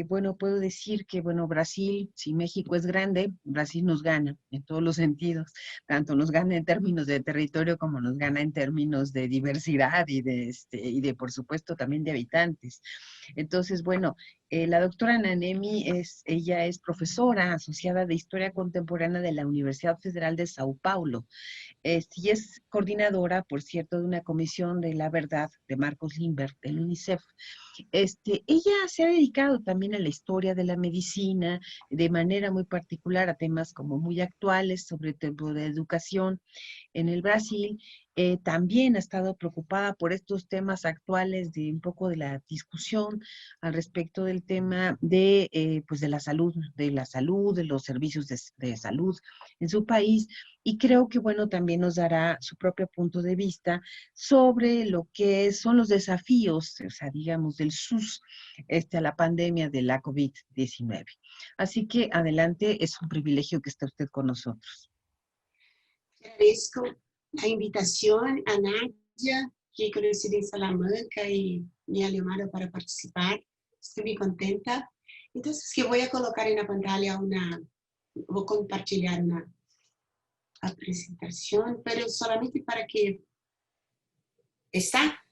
Bueno, puedo decir que, bueno, Brasil, si México es grande, Brasil nos gana en todos los sentidos. Tanto nos gana en términos de territorio como nos gana en términos de diversidad y de por supuesto, también de habitantes. Entonces, bueno, la doctora Nanemi ella es profesora asociada de Historia Contemporánea de la Universidad Federal de Sao Paulo. Y es coordinadora, por cierto, de una comisión de la verdad de Marcos Lindbergh, del UNICEF. Ella se ha dedicado también a la historia de la medicina, de manera muy particular a temas como muy actuales sobre el tema de educación en el Brasil. También ha estado preocupada por estos temas actuales de un poco de la discusión al respecto del tema pues de la salud, de los servicios de salud en su país. Y creo que, bueno, también nos dará su propio punto de vista sobre lo que son los desafíos, o sea, digamos, del SUS a la pandemia de la COVID-19. Así que adelante, es un privilegio que esté usted con nosotros. Agradezco a invitación a Nadia, que conocí en Salamanca y me ha llamado para participar. Estoy muy contenta. Entonces, que voy a colocar en la pantalla voy a compartir una presentación, pero solamente para que está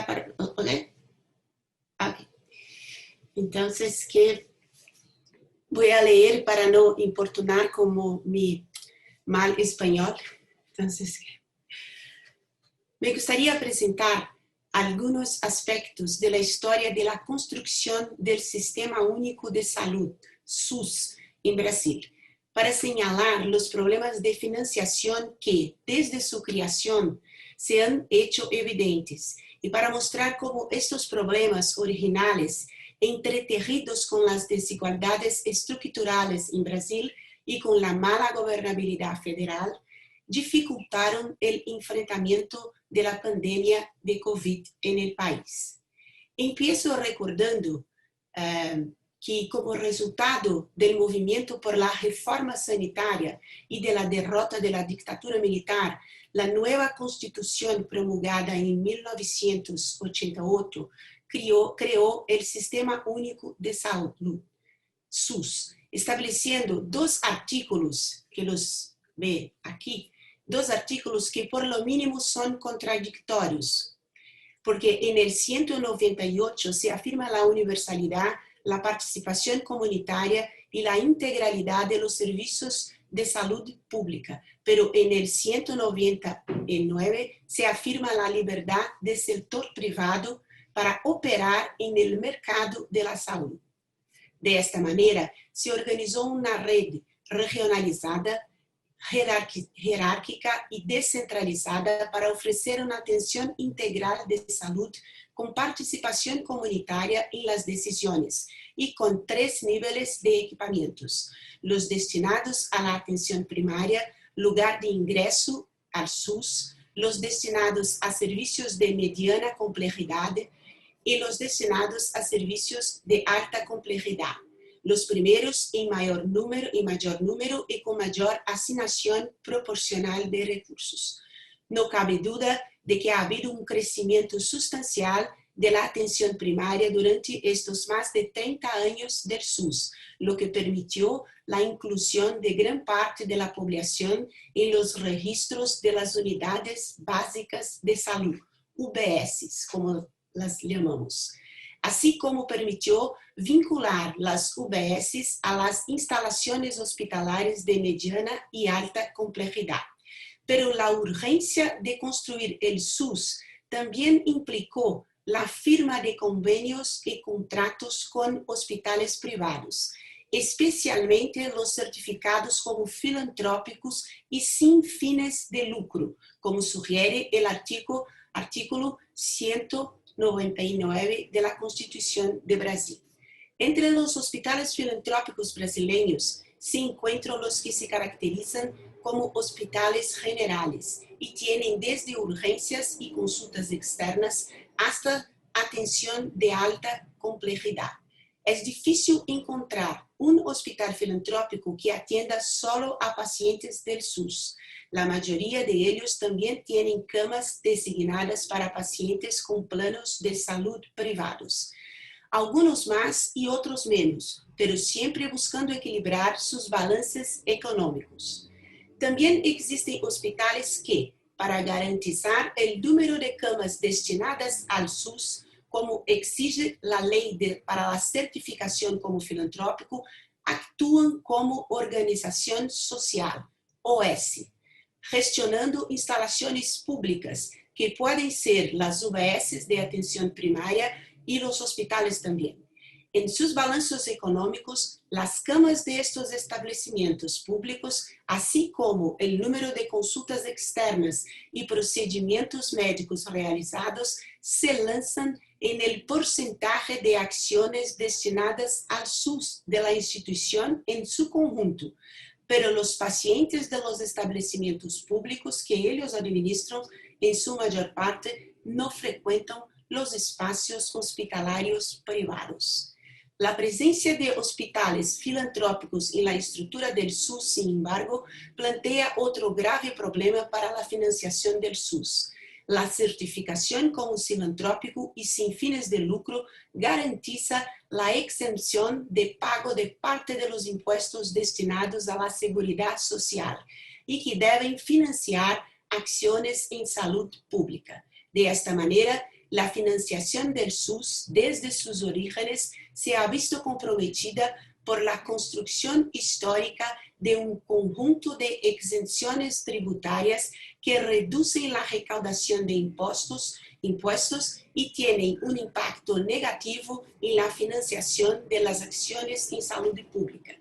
para, ¿ok? Okay. Entonces, que voy a leer para no importunar como mi mal español. Entonces, me gustaría presentar algunos aspectos de la historia de la construcción del Sistema Único de Salud, SUS, en Brasil, para señalar los problemas de financiación que, desde su creación, se han hecho evidentes y para mostrar cómo estos problemas originales, entretejidos con las desigualdades estructurales en Brasil y con la mala gobernabilidad federal, dificultaron el enfrentamiento de la pandemia de COVID en el país. Empiezo recordando que como resultado del movimiento por la reforma sanitaria y de la derrota de la dictadura militar, la nueva constitución promulgada en 1988 creó el Sistema Único de Salud, SUS, estableciendo dos artículos, que los ve aquí, dos artículos que por lo mínimo son contradictorios, porque en el 198 se afirma la universalidad, la participación comunitaria y la integralidad de los servicios de salud pública, pero en el 199 se afirma la libertad del sector privado para operar en el mercado de la salud. De esta manera, se organizó una red regionalizada, jerárquica y descentralizada para ofrecer una atención integral de salud con participación comunitaria en las decisiones y con 3 niveles de equipamientos: los destinados a la atención primaria, lugar de ingreso al SUS, los destinados a servicios de mediana complejidad y los destinados a servicios de alta complejidad. Los primeros en mayor número y con mayor asignación proporcional de recursos. No cabe duda de que ha habido un crecimiento sustancial de la atención primaria durante estos más de 30 años del SUS, lo que permitió la inclusión de gran parte de la población en los registros de las unidades básicas de salud, UBS, como las llamamos, así como permitió vincular las UBS a las instalaciones hospitalarias de mediana y alta complejidad. pero la urgencia de construir el SUS también implicó la firma de convenios y contratos con hospitales privados, especialmente los certificados como filantrópicos y sin fines de lucro, como sugiere el artículo 199 de la Constitución de Brasil. Entre los hospitales filantrópicos brasileños se encuentran los que se caracterizan como hospitales generales y tienen desde urgencias y consultas externas hasta atención de alta complejidad. Es difícil encontrar un hospital filantrópico que atienda solo a pacientes del SUS. La mayoría de ellos también tienen camas designadas para pacientes con planos de salud privados. Algunos más y otros menos, pero siempre buscando equilibrar sus balances económicos. También existen hospitales que, para garantizar el número de camas destinadas al SUS, como exige la ley para la certificación como filantrópico, actúan como organización social, OS, gestionando instalaciones públicas que pueden ser las UBS de atención primaria y los hospitales también. En sus balanzos económicos, las camas de estos establecimientos públicos, así como el número de consultas externas y procedimientos médicos realizados, se lanzan en el porcentaje de acciones destinadas al SUS de la institución en su conjunto, pero los pacientes de los establecimientos públicos que ellos administran, en su mayor parte, no frecuentan los espacios hospitalarios privados. La presencia de hospitales filantrópicos en la estructura del SUS, sin embargo, plantea otro grave problema para la financiación del SUS. La certificación como filantrópico y sin fines de lucro garantiza la exención de pago de parte de los impuestos destinados a la seguridad social y que deben financiar acciones en salud pública. De esta manera, la financiación del SUS desde sus orígenes se ha visto comprometida por la construcción histórica de un conjunto de exenciones tributarias que reducen la recaudación de impuestos y tienen un impacto negativo en la financiación de las acciones en salud pública.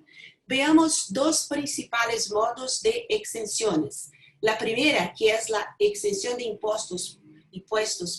Veamos dos principales modos de exenciones. La primera, que es la exención de impuestos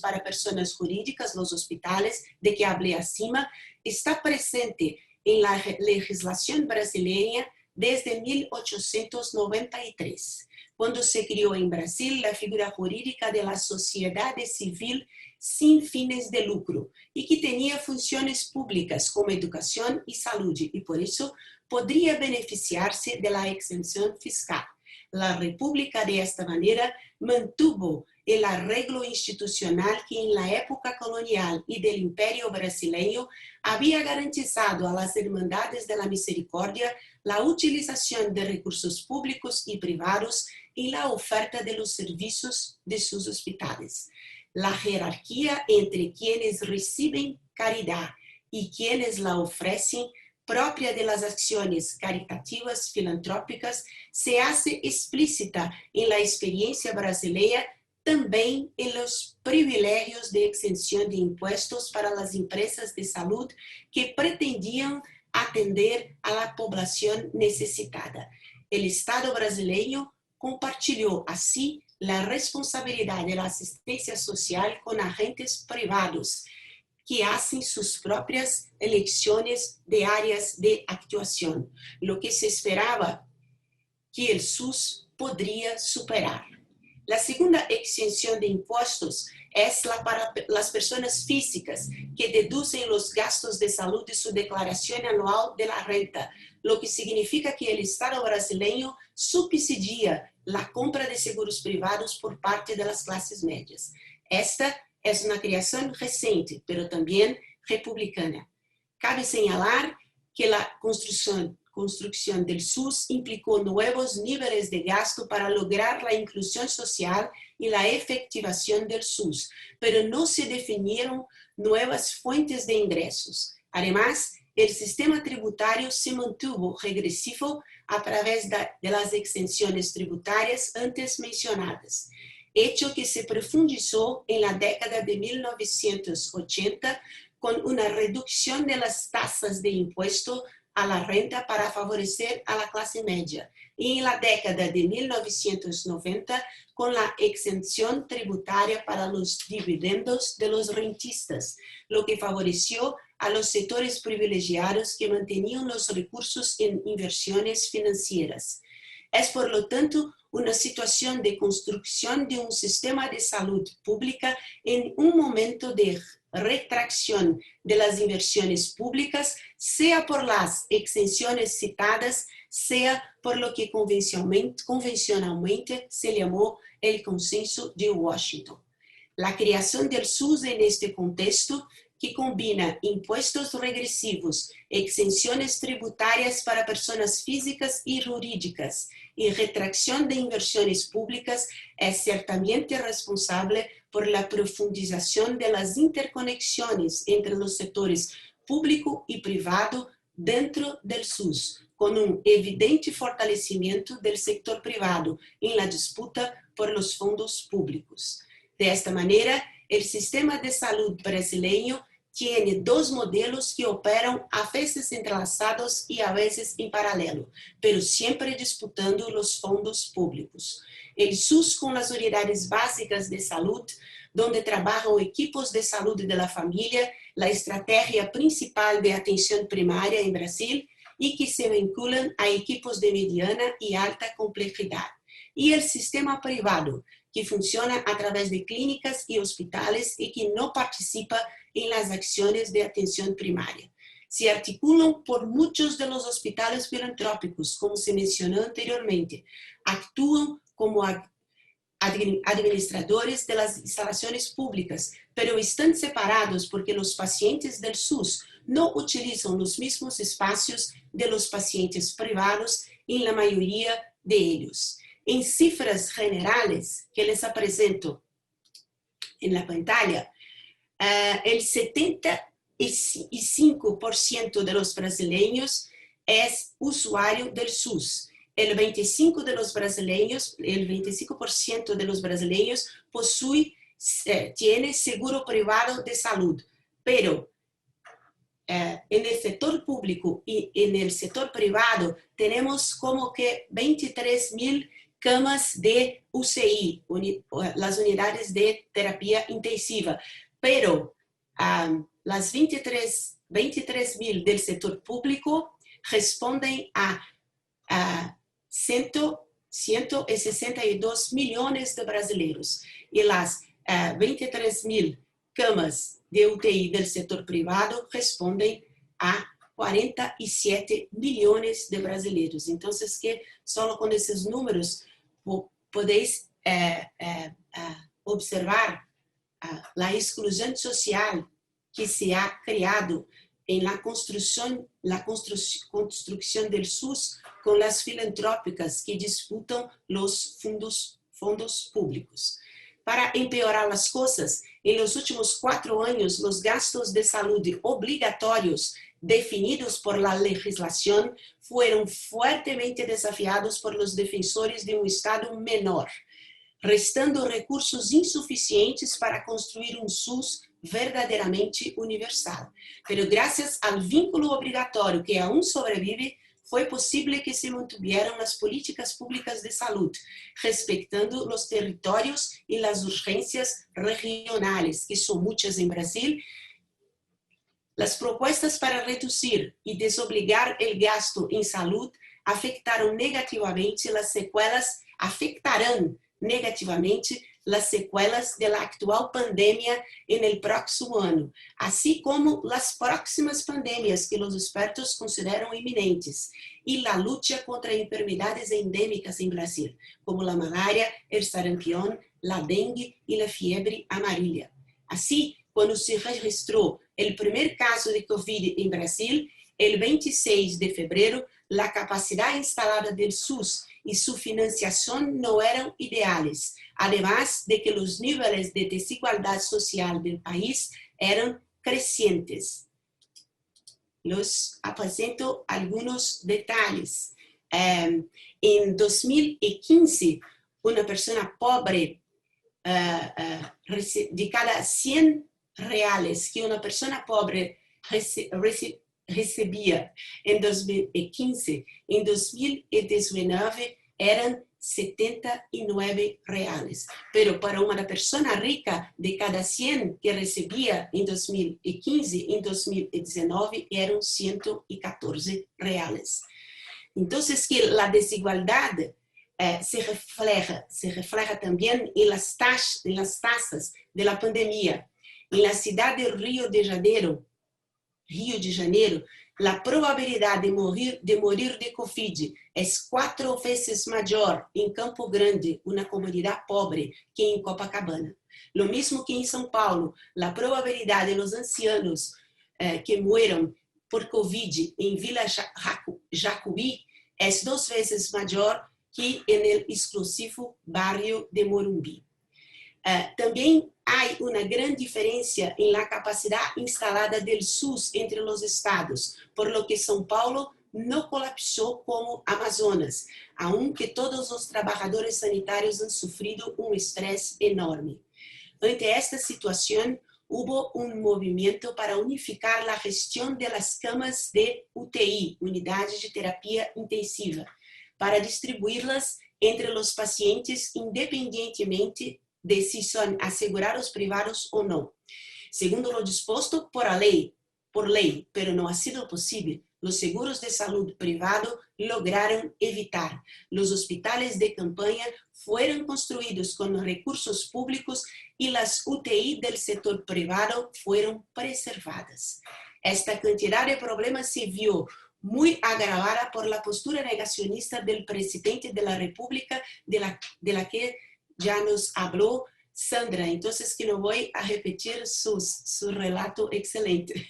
para personas jurídicas, los hospitales, de que hablé acima, está presente en la legislación brasileña desde 1893, cuando se creó en Brasil la figura jurídica de la sociedad civil sin fines de lucro y que tenía funciones públicas como educación y salud y por eso podría beneficiarse de la exención fiscal. La República de esta manera mantuvo el arreglo institucional que en la época colonial y del Imperio brasileño había garantizado a las Hermandades de la Misericordia la utilización de recursos públicos y privados en la oferta de los servicios de sus hospitales. La jerarquía entre quienes reciben caridad y quienes la ofrecen, propia de las acciones caritativas filantrópicas, se hace explícita en la experiencia brasileña también en los privilegios de exención de impuestos para las empresas de salud que pretendían atender a la población necesitada. El Estado brasileño compartió así la responsabilidad de la asistencia social con agentes privados que hacen sus propias elecciones de áreas de actuación, lo que se esperaba que el SUS podría superar. La segunda exención de impuestos es la para las personas físicas que deducen los gastos de salud de su declaración anual de la renta, lo que significa que el Estado brasileño subsidia la compra de seguros privados por parte de las clases medias. Esta es una creación reciente, pero también republicana. Cabe señalar que la construcción del SUS implicó nuevos niveles de gasto para lograr la inclusión social y la efectivación del SUS, pero no se definieron nuevas fuentes de ingresos. Además, el sistema tributario se mantuvo regresivo a través de las exenciones tributarias antes mencionadas, hecho que se profundizó en la década de 1980 con una reducción de las tasas de impuesto a la renta para favorecer a la clase media, y en la década de 1990 con la exención tributaria para los dividendos de los rentistas, lo que favoreció a los sectores privilegiados que mantenían los recursos en inversiones financieras. Es por lo tanto una situación de construcción de un sistema de salud pública en un momento de retracción de las inversiones públicas, sea por las exenciones citadas, sea por lo que convencionalmente se llamó el consenso de Washington. La creación del SUS en este contexto, que combina impuestos regresivos, exenciones tributarias para personas físicas y jurídicas y retracción de inversiones públicas, es ciertamente responsable por la profundización de las interconexiones entre los sectores público y privado dentro del SUS, con un evidente fortalecimiento del sector privado en la disputa por los fondos públicos. De esta manera, el sistema de salud brasileño tiene dos modelos que operan a veces entrelazados y a veces en paralelo, pero siempre disputando los fondos públicos. El SUS con las unidades básicas de salud, donde trabajan equipos de salud de la familia, la estrategia principal de atención primaria en Brasil, y que se vinculan a equipos de mediana y alta complejidad. Y el sistema privado, que funciona a través de clínicas y hospitales y que no participa en las acciones de atención primaria. Se articulan por muchos de los hospitales filantrópicos, como se mencionó anteriormente. Actúan como administradores de las instalaciones públicas, pero están separados porque los pacientes del SUS no utilizan los mismos espacios de los pacientes privados en la mayoría de ellos. En cifras generales que les presento en la pantalla, el 75% de los brasileños es usuario del SUS. El 25% de los brasileños tiene seguro privado de salud, pero en el sector público y en el sector privado tenemos como que 23,000 camas de UCI, las unidades de terapia intensiva, pero las 23,000 del sector público responden a 162 millones de brasileños, y las 23,000 camas de UTI del sector privado responden a 47 millones de brasileños. Entonces, que solo con esos números podéis observar la exclusión social que se ha creado en la construcción del SUS con las filantrópicas que disputan los fondos públicos. Para empeorar las cosas, en los últimos 4 años, los gastos de salud obligatorios definidos por la legislación fueron fuertemente desafiados por los defensores de un Estado menor, restando recursos insuficientes para construir un SUS verdaderamente universal. Pero gracias al vínculo obligatorio que aún sobrevive, fue posible que se mantuvieran las políticas públicas de salud, respetando los territorios y las urgencias regionales, que son muchas en Brasil. Las propuestas para reducir y desobligar el gasto en salud afectarán negativamente las secuelas de la actual pandemia en el próximo año, así como las próximas pandemias que los expertos consideran inminentes, y la lucha contra enfermedades endémicas en Brasil, como la malaria, el sarampión, la dengue y la fiebre amarilla. Así, cuando se registró el primer caso de COVID en Brasil, el 26 de febrero, la capacidad instalada del SUS y su financiación no eran ideales, además de que los niveles de desigualdad social del país eran crecientes. los presento algunos detalles. En 2015, una persona pobre, de cada 100 reales que una persona pobre recebia em 2015, em 2019 eram 79 reais. Pero para uma pessoa rica, de cada 100 que recebia em 2015, em 2019 eram 114 reais. Então, que a desigualdade se refleja também em las tasas de la pandemia. Em la cidade de Rio de Janeiro, a probabilidade de morir de Covid é 4 vezes maior em Campo Grande, uma comunidade pobre, que em Copacabana. Lo mesmo que em São Paulo, a probabilidade de los ancianos que mueram por Covid em Vila Jacuí é 2 vezes maior que no exclusivo barrio de Morumbi. Também há uma grande diferença em la capacidade instalada do SUS entre os estados, por lo que São Paulo não colapsou como Amazonas, aunque todos os trabalhadores sanitários han sofrido estresse enorme. Ante esta situação, houve movimento para unificar a gestão das camas de UTI, unidades de terapia intensiva, para distribuí-las entre os pacientes independentemente de si son asegurados privados o no. Segundo lo dispuesto por ley, pero no ha sido posible, los seguros de salud privado lograron evitar. Los hospitales de campaña fueron construidos con recursos públicos y las UTI del sector privado fueron preservadas. Esta cantidad de problemas se vio muy agravada por la postura negacionista del presidente de la República, de la que ya nos habló Sandra, entonces que no voy a repetir su relato excelente.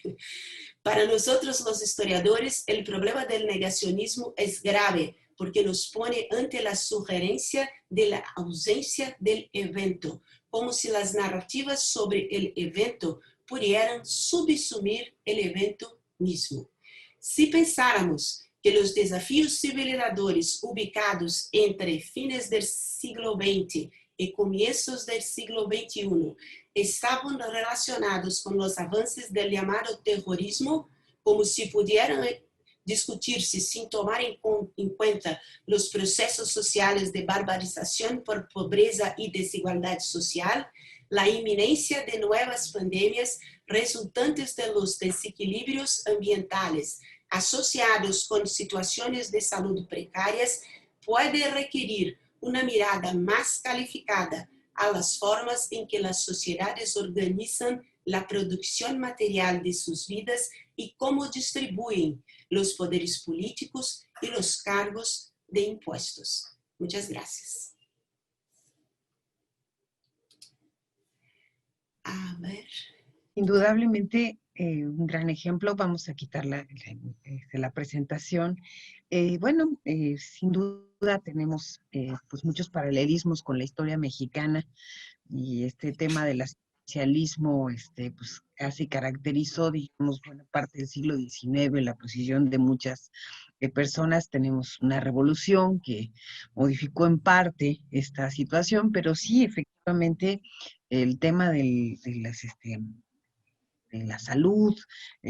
Para nosotros los historiadores, el problema del negacionismo es grave porque nos pone ante la sugerencia de la ausencia del evento, como si las narrativas sobre el evento pudieran subsumir el evento mismo. Si pensáramos que los desafíos civilizadores ubicados entre fines del siglo XX y comienzos del siglo XXI estaban relacionados con los avances del llamado terrorismo, como si pudieran discutirse sin tomar en cuenta los procesos sociales de barbarización por pobreza y desigualdad social, la inminencia de nuevas pandemias resultantes de los desequilibrios ambientales asociados con situaciones de salud precarias puede requerir una mirada más calificada a las formas en que las sociedades organizan la producción material de sus vidas y cómo distribuyen los poderes políticos y los cargos de impuestos. Muchas gracias. A ver. Indudablemente un gran ejemplo. Vamos a quitar la presentación. Sin duda tenemos pues muchos paralelismos con la historia mexicana y este tema del socialismo pues casi caracterizó, digamos, buena parte del siglo XIX, la posición de muchas personas. Tenemos una revolución que modificó en parte esta situación, pero sí, efectivamente, el tema de la salud,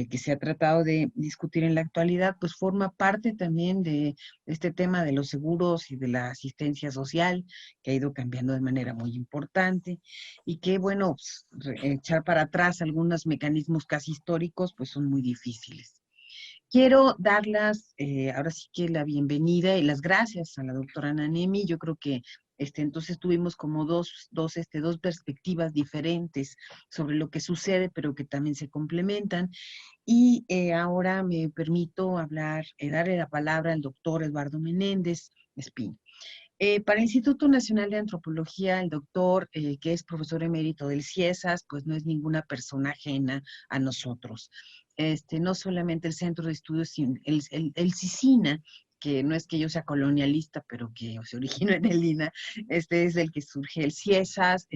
que se ha tratado de discutir en la actualidad, pues forma parte también de este tema de los seguros y de la asistencia social, que ha ido cambiando de manera muy importante, y que, bueno, pues, echar para atrás algunos mecanismos casi históricos, pues son muy difíciles. Quiero darlas, ahora sí que la bienvenida y las gracias a la doctora Nanemi. Yo creo que entonces tuvimos como dos perspectivas diferentes sobre lo que sucede, pero que también se complementan. Y ahora me permito darle la palabra al doctor Eduardo Menéndez Espín. Para el Instituto Nacional de Antropología, el doctor, que es profesor emérito del CIESAS, pues no es ninguna persona ajena a nosotros. No solamente el Centro de Estudios, el CICINA, que no es que yo sea colonialista, pero que se originó en el INAH, es el que surge el CIESAS,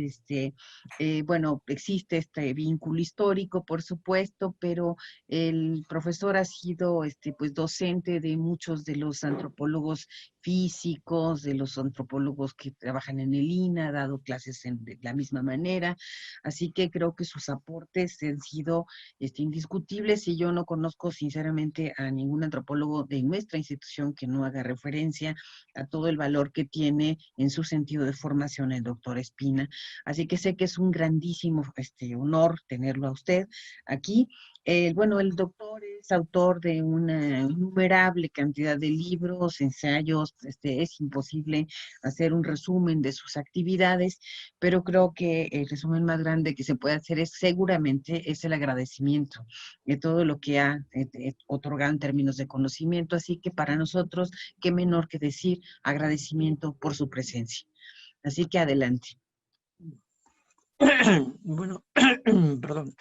bueno, existe este vínculo histórico, por supuesto, pero el profesor ha sido, pues, docente de muchos de los antropólogos físicos, de los antropólogos que trabajan en el INAH, ha dado clases de la misma manera, así que creo que sus aportes han sido indiscutibles, y yo no conozco sinceramente a ningún antropólogo de nuestra institución que no haga referencia a todo el valor que tiene en su sentido de formación el doctor Espina. Así que sé que es un grandísimo honor tenerlo a usted aquí. Bueno, el doctor es autor de una innumerable cantidad de libros, ensayos, es imposible hacer un resumen de sus actividades, pero creo que el resumen más grande que se puede hacer seguramente es el agradecimiento de todo lo que ha otorgado en términos de conocimiento, así que para nosotros, qué menor que decir agradecimiento por su presencia. Así que adelante. Bueno, perdón.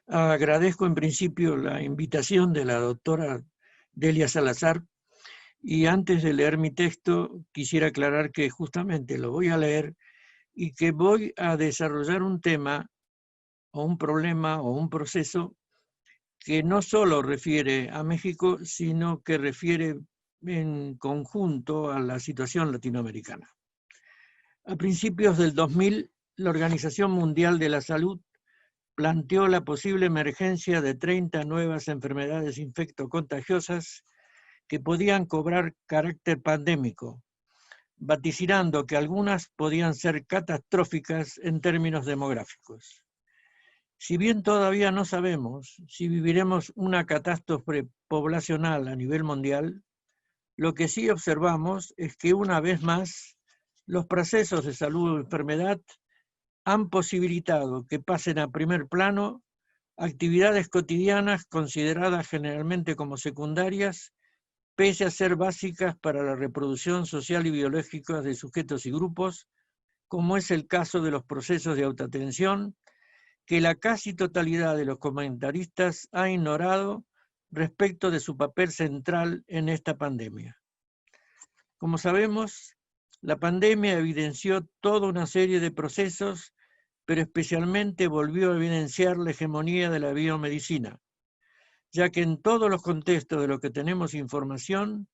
Agradezco en principio la invitación de la doctora Delia Salazar, y antes de leer mi texto quisiera aclarar que justamente lo voy a leer y que voy a desarrollar un tema o un problema o un proceso que no solo refiere a México, sino que refiere en conjunto a la situación latinoamericana. A principios del 2000, la Organización Mundial de la Salud planteó la posible emergencia de 30 nuevas enfermedades infectocontagiosas que podían cobrar carácter pandémico, vaticinando que algunas podían ser catastróficas en términos demográficos. Si bien todavía no sabemos si viviremos una catástrofe poblacional a nivel mundial, lo que sí observamos es que una vez más los procesos de salud o enfermedad han posibilitado que pasen a primer plano actividades cotidianas consideradas generalmente como secundarias, pese a ser básicas para la reproducción social y biológica de sujetos y grupos, como es el caso de los procesos de autoatención, que la casi totalidad de los comentaristas ha ignorado respecto de su papel central en esta pandemia. Como sabemos, la pandemia evidenció toda una serie de procesos, pero especialmente volvió a evidenciar la hegemonía de la biomedicina, ya que en todos los contextos de los que tenemos información,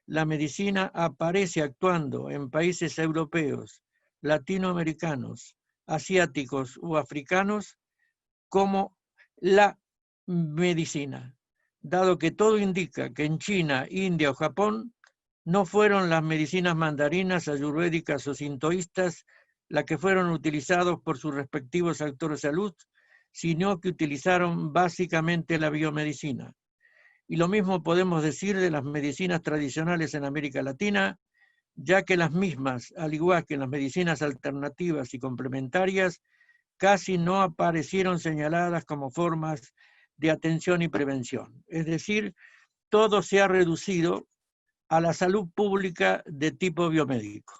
la medicina aparece actuando en países europeos, latinoamericanos, asiáticos o africanos como la medicina, dado que todo indica que en China, India o Japón no fueron las medicinas mandarinas, ayurvédicas o sintoístas las que fueron utilizados por sus respectivos actores de salud, sino que utilizaron básicamente la biomedicina. Y lo mismo podemos decir de las medicinas tradicionales en América Latina, ya que las mismas, al igual que las medicinas alternativas y complementarias, casi no aparecieron señaladas como formas de atención y prevención. Es decir, todo se ha reducido a la salud pública de tipo biomédico.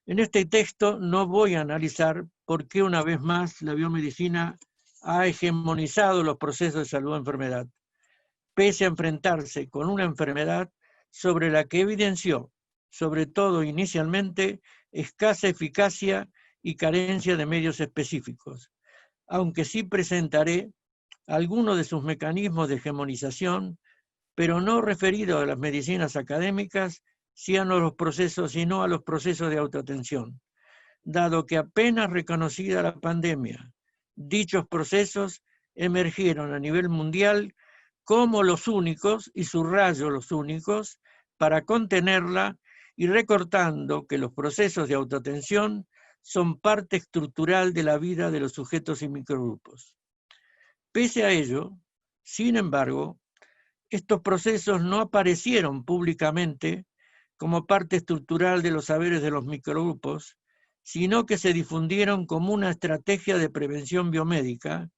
En este texto no voy a analizar por qué una vez más la biomedicina ha hegemonizado los procesos de salud o enfermedad, pese a enfrentarse con una enfermedad sobre la que evidenció, sobre todo inicialmente, escasa eficacia y carencia de medios específicos, aunque sí presentaré algunos de sus mecanismos de hegemonización, pero no referido a las medicinas académicas, sino a los procesos de autoatención, dado que apenas reconocida la pandemia, dichos procesos emergieron a nivel mundial como los únicos, y subrayo los únicos, para contenerla, y recortando que los procesos de autoatención son parte estructural de la vida de los sujetos y microgrupos. Pese a ello, sin embargo, estos procesos no aparecieron públicamente como parte estructural de los saberes de los microgrupos, sino que se difundieron como una estrategia de prevención biomédica,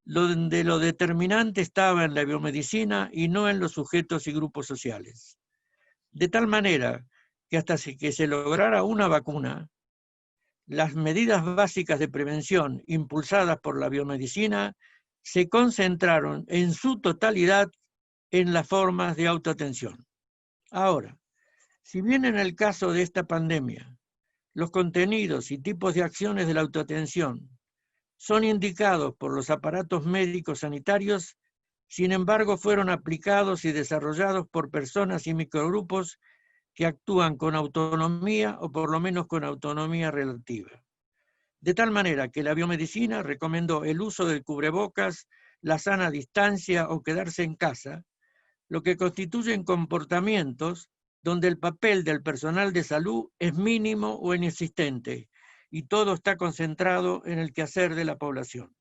donde lo determinante estaba en la biomedicina y no en los sujetos y grupos sociales. De tal manera que hasta que se lograra una vacuna, las medidas básicas de prevención impulsadas por la biomedicina se concentraron en su totalidad en las formas de autoatención. Ahora, Si bien en el caso de esta pandemia, los contenidos y tipos de acciones de la autoatención son indicados por los aparatos médicos sanitarios, sin embargo fueron aplicados y desarrollados por personas y microgrupos que actúan con autonomía o por lo menos con autonomía relativa. De tal manera que la biomedicina recomendó el uso del cubrebocas, la sana distancia o quedarse en casa, lo que constituyen comportamientos donde el papel del personal de salud es mínimo o inexistente y todo está concentrado en el quehacer de la población.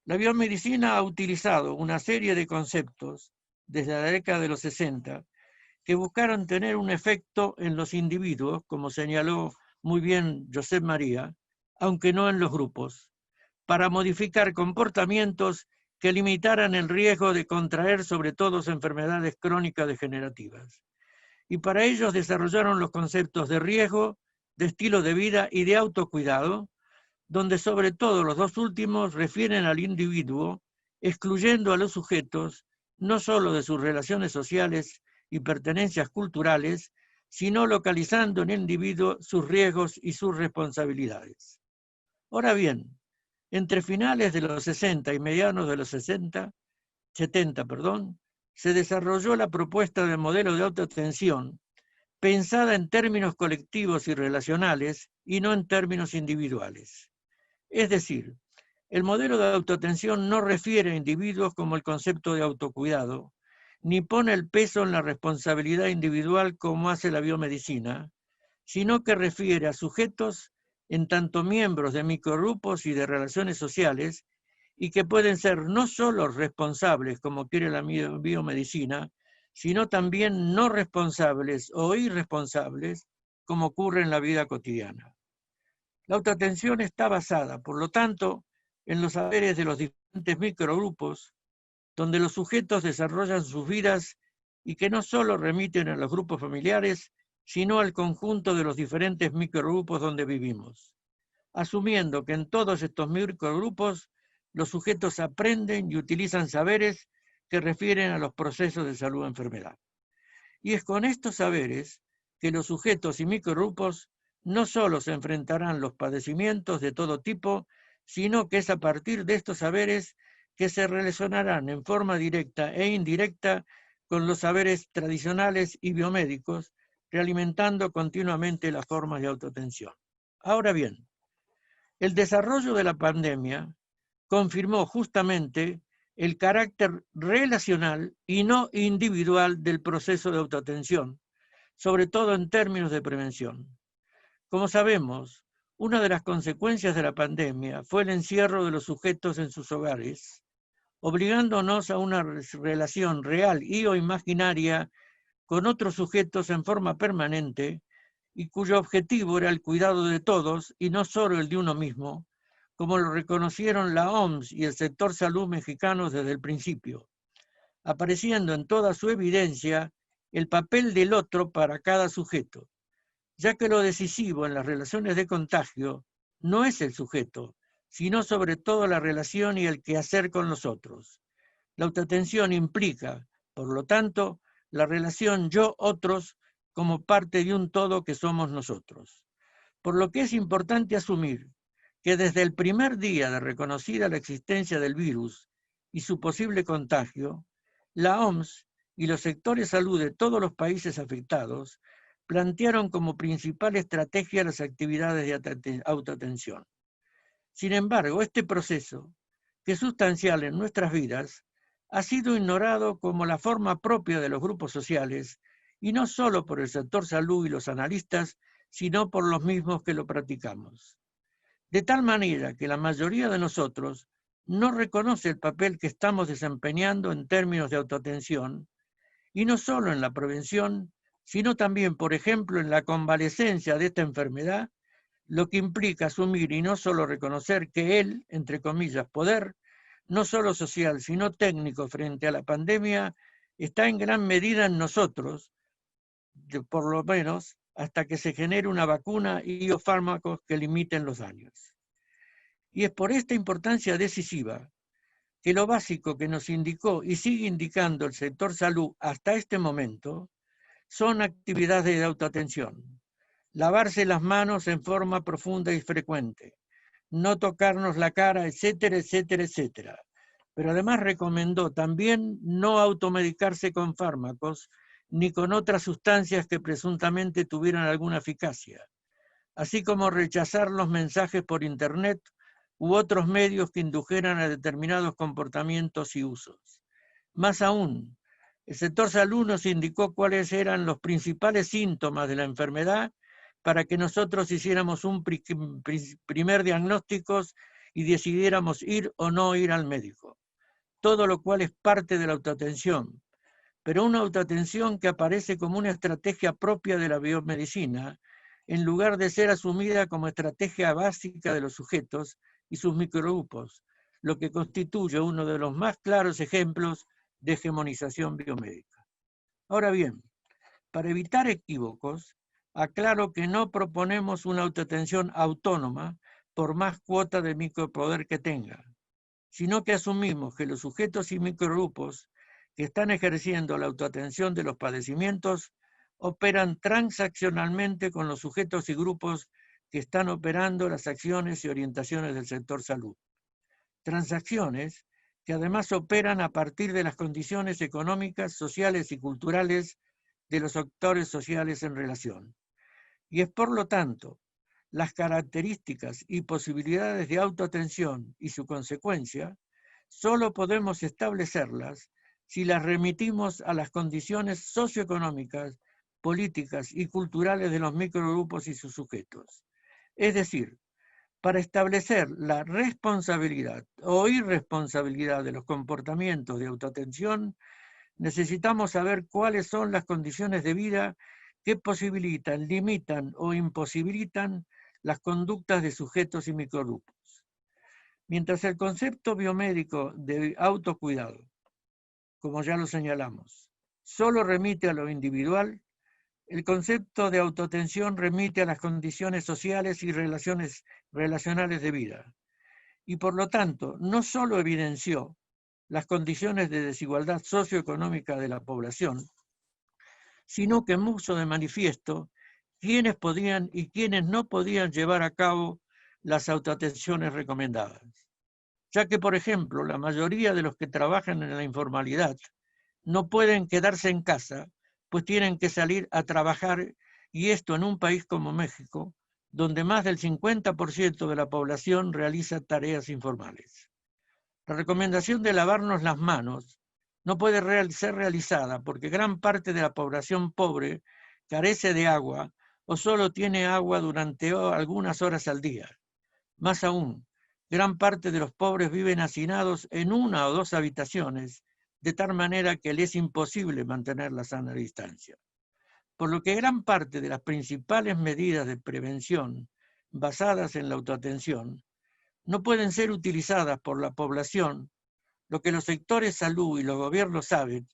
La biomedicina ha utilizado una serie de conceptos desde la década de los 60 que buscaron tener un efecto en los individuos, como señaló muy bien Josep María, aunque no en los grupos, para modificar comportamientos que limitaran el riesgo de contraer sobre todo enfermedades crónicas degenerativas. Y para ellos desarrollaron los conceptos de riesgo, de estilo de vida y de autocuidado, donde sobre todo los dos últimos refieren al individuo, excluyendo a los sujetos no solo de sus relaciones sociales y pertenencias culturales, sino localizando en el individuo sus riesgos y sus responsabilidades. Ahora bien, entre finales de los 60 y medianos de los 70, se desarrolló la propuesta de modelo de autoatención pensada en términos colectivos y relacionales y no en términos individuales. Es decir, el modelo de autoatención no refiere a individuos como el concepto de autocuidado, ni pone el peso en la responsabilidad individual como hace la biomedicina, sino que refiere a sujetos en tanto miembros de microgrupos y de relaciones sociales y que pueden ser no solo responsables, como quiere la biomedicina, sino también no responsables o irresponsables, como ocurre en la vida cotidiana. La autoatención está basada, por lo tanto, en los saberes de los diferentes microgrupos, donde los sujetos desarrollan sus vidas y que no solo remiten a los grupos familiares, sino al conjunto de los diferentes microgrupos donde vivimos, asumiendo que en todos estos microgrupos los sujetos aprenden y utilizan saberes que refieren a los procesos de salud o enfermedad. Y es con estos saberes que los sujetos y microgrupos no solo se enfrentarán los padecimientos de todo tipo, sino que es a partir de estos saberes que se relacionarán en forma directa e indirecta con los saberes tradicionales y biomédicos, realimentando continuamente las formas de autoatención. Ahora bien, el desarrollo de la pandemia confirmó justamente el carácter relacional y no individual del proceso de autoatención, sobre todo en términos de prevención. Como sabemos, una de las consecuencias de la pandemia fue el encierro de los sujetos en sus hogares, obligándonos a una relación real y o imaginaria con otros sujetos en forma permanente y cuyo objetivo era el cuidado de todos y no solo el de uno mismo, como lo reconocieron la OMS y el sector salud mexicano desde el principio, apareciendo en toda su evidencia el papel del otro para cada sujeto, ya que lo decisivo en las relaciones de contagio no es el sujeto, sino sobre todo la relación y el quehacer con los otros. La autoatención implica, por lo tanto, la relación yo-otros como parte de un todo que somos nosotros. Por lo que es importante asumir que desde el primer día de reconocida la existencia del virus y su posible contagio, la OMS y los sectores salud de todos los países afectados plantearon como principal estrategia las actividades de autoatención. Sin embargo, este proceso, que es sustancial en nuestras vidas, ha sido ignorado como la forma propia de los grupos sociales, y no solo por el sector salud y los analistas, sino por los mismos que lo practicamos. De tal manera que la mayoría de nosotros no reconoce el papel que estamos desempeñando en términos de autoatención, y no solo en la prevención, sino también, por ejemplo, en la convalecencia de esta enfermedad, lo que implica asumir y no solo reconocer que el, entre comillas, poder, no solo social, sino técnico frente a la pandemia, está en gran medida en nosotros, por lo menos hasta que se genere una vacuna y o fármacos que limiten los daños. Y es por esta importancia decisiva que lo básico que nos indicó y sigue indicando el sector salud hasta este momento, son actividades de autoatención. Lavarse las manos en forma profunda y frecuente, no tocarnos la cara, etcétera, etcétera, etcétera. Pero además recomendó también no automedicarse con fármacos ni con otras sustancias que presuntamente tuvieran alguna eficacia, así como rechazar los mensajes por internet u otros medios que indujeran a determinados comportamientos y usos. Más aún, el sector salud nos indicó cuáles eran los principales síntomas de la enfermedad para que nosotros hiciéramos un primer diagnóstico y decidiéramos ir o no ir al médico. Todo lo cual es parte de la autoatención, pero una autoatención que aparece como una estrategia propia de la biomedicina, en lugar de ser asumida como estrategia básica de los sujetos y sus microgrupos, lo que constituye uno de los más claros ejemplos de hegemonización biomédica. Ahora bien, para evitar equívocos, aclaro que no proponemos una autoatención autónoma por más cuota de micropoder que tenga, sino que asumimos que los sujetos y microgrupos que están ejerciendo la autoatención de los padecimientos operan transaccionalmente con los sujetos y grupos que están operando las acciones y orientaciones del sector salud. Transacciones que además operan a partir de las condiciones económicas, sociales y culturales de los actores sociales en relación. Y es por lo tanto las características y posibilidades de autoatención y su consecuencia, solo podemos establecerlas si las remitimos a las condiciones socioeconómicas, políticas y culturales de los microgrupos y sus sujetos. Es decir, para establecer la responsabilidad o irresponsabilidad de los comportamientos de autoatención, necesitamos saber cuáles son las condiciones de vida que posibilitan, limitan o imposibilitan las conductas de sujetos y microgrupos. Mientras el concepto biomédico de autocuidado, como ya lo señalamos, solo remite a lo individual, el concepto de autoatención remite a las condiciones sociales y relacionales de vida, y por lo tanto no solo evidenció las condiciones de desigualdad socioeconómica de la población, sino que puso de manifiesto quiénes podían y quiénes no podían llevar a cabo las autoatenciones recomendadas. Ya que, por ejemplo, la mayoría de los que trabajan en la informalidad no pueden quedarse en casa, pues tienen que salir a trabajar, y esto en un país como México, donde más del 50% de la población realiza tareas informales. La recomendación de lavarnos las manos no puede ser realizada porque gran parte de la población pobre carece de agua o solo tiene agua durante algunas horas al día. Más aún, gran parte de los pobres viven hacinados en una o dos habitaciones, de tal manera que les es imposible mantener la sana distancia. Por lo que gran parte de las principales medidas de prevención basadas en la autoatención no pueden ser utilizadas por la población, lo que los sectores salud y los gobiernos saben,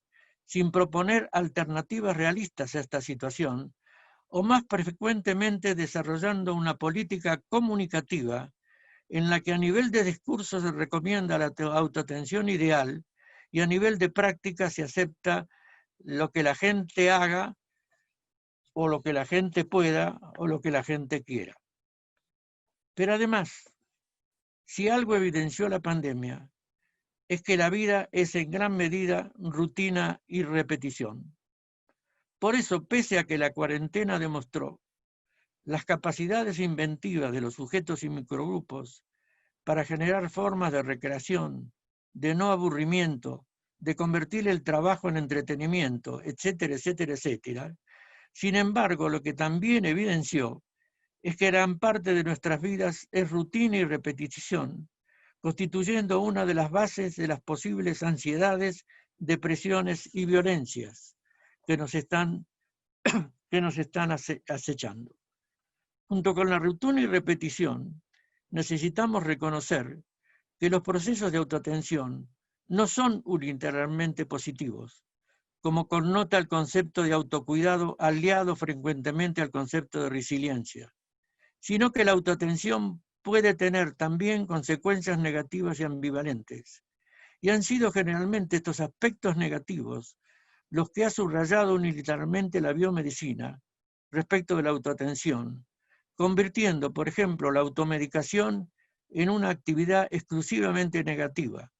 sin proponer alternativas realistas a esta situación, o más frecuentemente desarrollando una política comunicativa en la que a nivel de discurso se recomienda la autoatención ideal y a nivel de práctica se acepta lo que la gente haga o lo que la gente pueda o lo que la gente quiera. Pero además, si algo evidenció la pandemia, es que la vida es en gran medida rutina y repetición. Por eso, pese a que la cuarentena demostró las capacidades inventivas de los sujetos y microgrupos para generar formas de recreación, de no aburrimiento, de convertir el trabajo en entretenimiento, etcétera, etcétera, etcétera, sin embargo, lo que también evidenció es que gran parte de nuestras vidas es rutina y repetición, constituyendo una de las bases de las posibles ansiedades, depresiones y violencias que nos están acechando. Junto con la rutina y repetición, necesitamos reconocer que los procesos de autoatención no son unilateralmente positivos, como connota el concepto de autocuidado aliado frecuentemente al concepto de resiliencia, sino que la autoatención puede tener también consecuencias negativas y ambivalentes. Y han sido generalmente estos aspectos negativos los que ha subrayado unilateralmente la biomedicina respecto de la autoatención, convirtiendo, por ejemplo, la automedicación en una actividad exclusivamente negativa.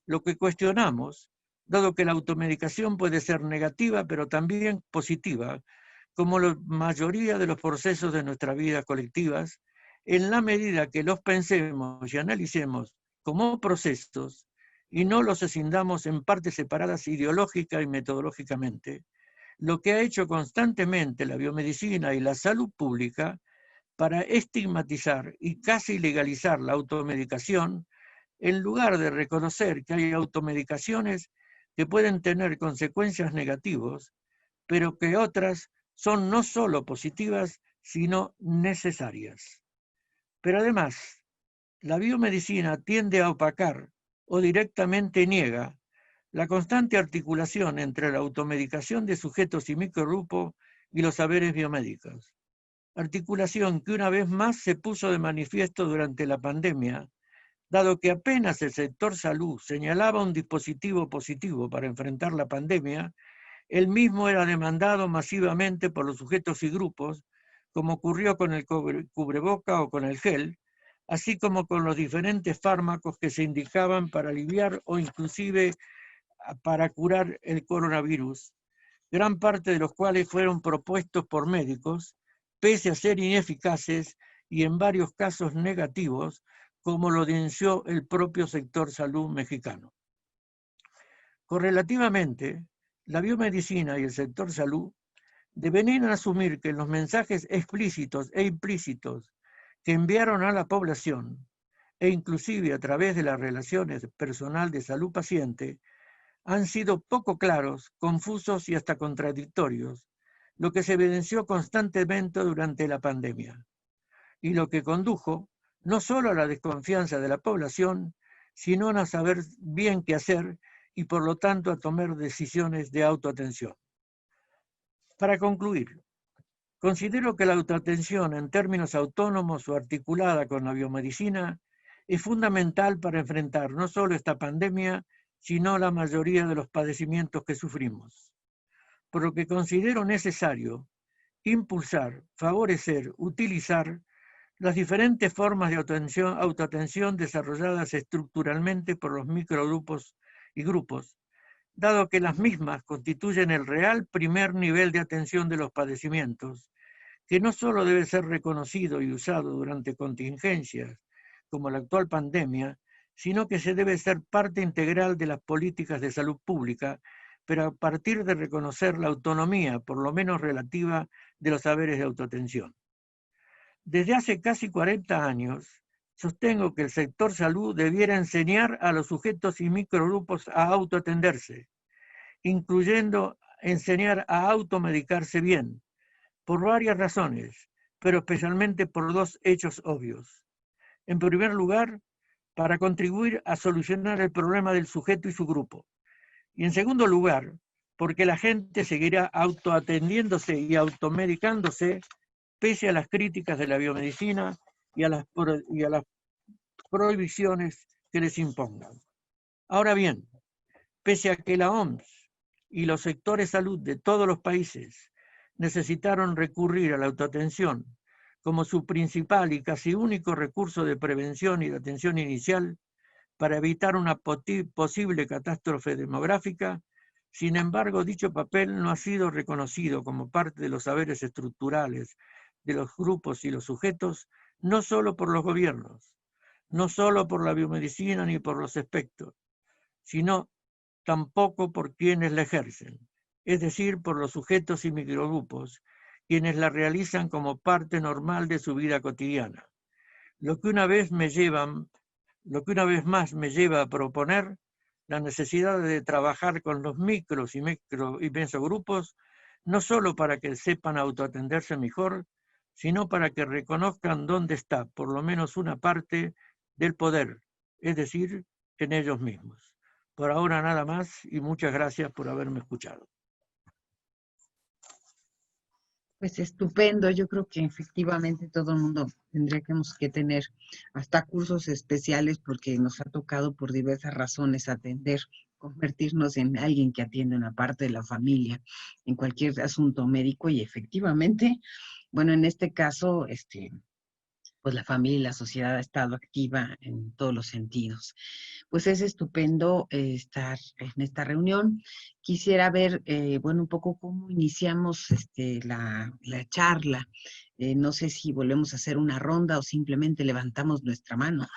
Lo que cuestionamos, dado que la automedicación puede ser negativa, pero también positiva, como la mayoría de los procesos de nuestras vidas colectivas, en la medida que los pensemos y analicemos como procesos y no los escindamos en partes separadas ideológica y metodológicamente, lo que ha hecho constantemente la biomedicina y la salud pública para estigmatizar y casi legalizar la automedicación, en lugar de reconocer que hay automedicaciones que pueden tener consecuencias negativas, pero que otras son no solo positivas, sino necesarias. Pero además, la biomedicina tiende a opacar o directamente niega la constante articulación entre la automedicación de sujetos y microgrupos y los saberes biomédicos. Articulación que una vez más se puso de manifiesto durante la pandemia, dado que apenas el sector salud señalaba un dispositivo positivo para enfrentar la pandemia, el mismo era demandado masivamente por los sujetos y grupos, como ocurrió con el cubreboca o con el gel, así como con los diferentes fármacos que se indicaban para aliviar o inclusive para curar el coronavirus, gran parte de los cuales fueron propuestos por médicos, pese a ser ineficaces y en varios casos negativos, como lo denunció el propio sector salud mexicano. Correlativamente, la biomedicina y el sector salud deberían asumir que los mensajes explícitos e implícitos que enviaron a la población, e inclusive a través de las relaciones personal de salud-paciente, han sido poco claros, confusos y hasta contradictorios, lo que se evidenció constantemente durante la pandemia, y lo que condujo no solo a la desconfianza de la población, sino a no saber bien qué hacer y por lo tanto a tomar decisiones de autoatención. Para concluir, considero que la autoatención en términos autónomos o articulada con la biomedicina es fundamental para enfrentar no solo esta pandemia, sino la mayoría de los padecimientos que sufrimos. Por lo que considero necesario impulsar, favorecer, utilizar las diferentes formas de autoatención desarrolladas estructuralmente por los microgrupos y grupos, dado que las mismas constituyen el real primer nivel de atención de los padecimientos, que no solo debe ser reconocido y usado durante contingencias como la actual pandemia, sino que se debe ser parte integral de las políticas de salud pública, pero a partir de reconocer la autonomía, por lo menos relativa, de los saberes de autoatención. Desde hace casi 40 años, sostengo que el sector salud debiera enseñar a los sujetos y microgrupos a autoatenderse, incluyendo enseñar a automedicarse bien, por varias razones, pero especialmente por dos hechos obvios. En primer lugar, para contribuir a solucionar el problema del sujeto y su grupo. Y en segundo lugar, porque la gente seguirá autoatendiéndose y automedicándose pese a las críticas de la biomedicina y a las prohibiciones que les impongan. Ahora bien, pese a que la OMS y los sectores salud de todos los países necesitaron recurrir a la autoatención como su principal y casi único recurso de prevención y de atención inicial para evitar una posible catástrofe demográfica, sin embargo, dicho papel no ha sido reconocido como parte de los saberes estructurales de los grupos y los sujetos, no solo por los gobiernos, no solo por la biomedicina ni por los expertos, sino tampoco por quienes la ejercen, es decir, por los sujetos y microgrupos, quienes la realizan como parte normal de su vida cotidiana. Lo que una vez más me lleva a proponer la necesidad de trabajar con los micros y mesogrupos, no solo para que sepan autoatenderse mejor, sino para que reconozcan dónde está, por lo menos una parte del poder, es decir, en ellos mismos. Por ahora nada más y muchas gracias por haberme escuchado. Pues estupendo, yo creo que efectivamente todo el mundo tendríamos que tener hasta cursos especiales porque nos ha tocado por diversas razones atender convertirnos en alguien que atiende una parte de la familia en cualquier asunto médico y efectivamente, bueno, en este caso, pues la familia y la sociedad ha estado activa en todos los sentidos. Pues es estupendo estar en esta reunión. Quisiera ver, bueno, un poco cómo iniciamos la charla. No sé si volvemos a hacer una ronda o simplemente levantamos nuestra mano.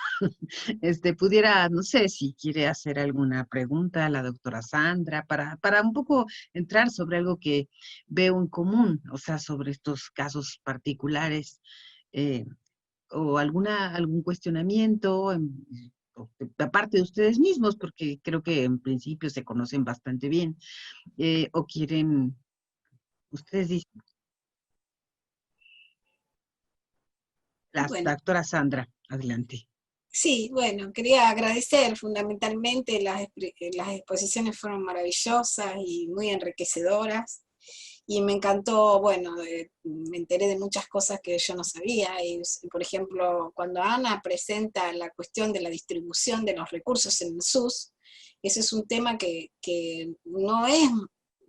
Pudiera, no sé si quiere hacer alguna pregunta a la doctora Sandra para un poco entrar sobre algo que veo en común, o sea, sobre estos casos particulares. eh, o algún cuestionamiento aparte de ustedes mismos, porque creo que en principio se conocen bastante bien, o quieren, ustedes dicen, la Bueno, doctora Sandra, adelante. sí, bueno, quería agradecer fundamentalmente las exposiciones fueron maravillosas y muy enriquecedoras. Y me encantó, bueno, me enteré de muchas cosas que yo no sabía. Y, por ejemplo, cuando Ana presenta la cuestión de la distribución de los recursos en el SUS, ese es un tema que no es,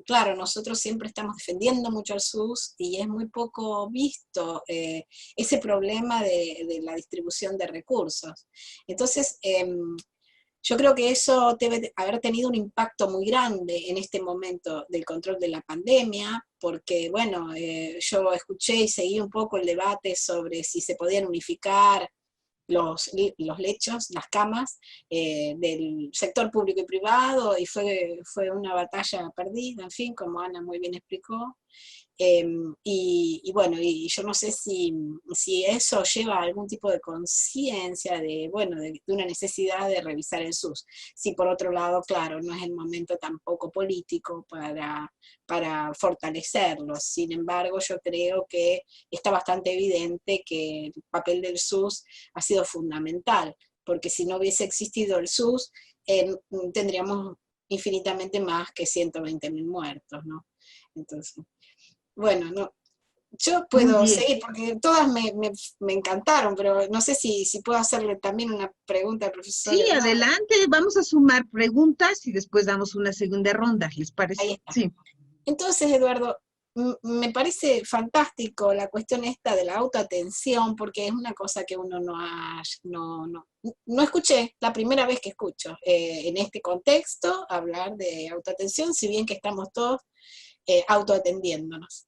claro, nosotros siempre estamos defendiendo mucho al SUS y es muy poco visto ese problema de la distribución de recursos. Entonces, yo creo que eso debe haber tenido un impacto muy grande en este momento del control de la pandemia, porque, bueno, yo escuché y seguí un poco el debate sobre si se podían unificar los lechos, las camas del sector público y privado, y fue una batalla perdida, en fin, como Ana muy bien explicó. Y bueno, y yo no sé si eso lleva a algún tipo de conciencia de, bueno, de una necesidad de revisar el SUS. Si por otro lado, claro, no es el momento tampoco político para fortalecerlo. Sin embargo, yo creo que está bastante evidente que el papel del SUS ha sido fundamental, porque si no hubiese existido el SUS, tendríamos infinitamente más que 120.000 muertos, ¿no? Entonces, bueno, no, yo Muy puedo bien. seguir porque todas me encantaron, pero no sé si puedo hacerle también una pregunta al profesor Sí, Eduardo. adelante, vamos a sumar preguntas y después damos una segunda ronda, ¿les parece? Ahí está. Sí. Entonces, Eduardo, me parece fantástico la cuestión esta de la autoatención, porque es una cosa que uno no escuché, la primera vez que escucho en este contexto hablar de autoatención, si bien que estamos todos autoatendiéndonos.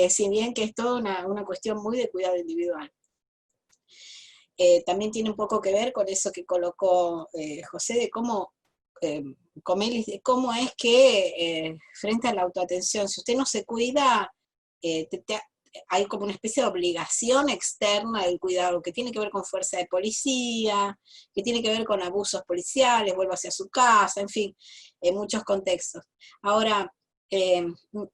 Si bien que es toda una cuestión muy de cuidado individual. También tiene un poco que ver con eso que colocó José, de cómo, Comelis, de cómo es que frente a la autoatención, si usted no se cuida, hay como una especie de obligación externa del cuidado, que tiene que ver con fuerza de policía, que tiene que ver con abusos policiales, vuelva hacia su casa, en fin, en muchos contextos. Ahora,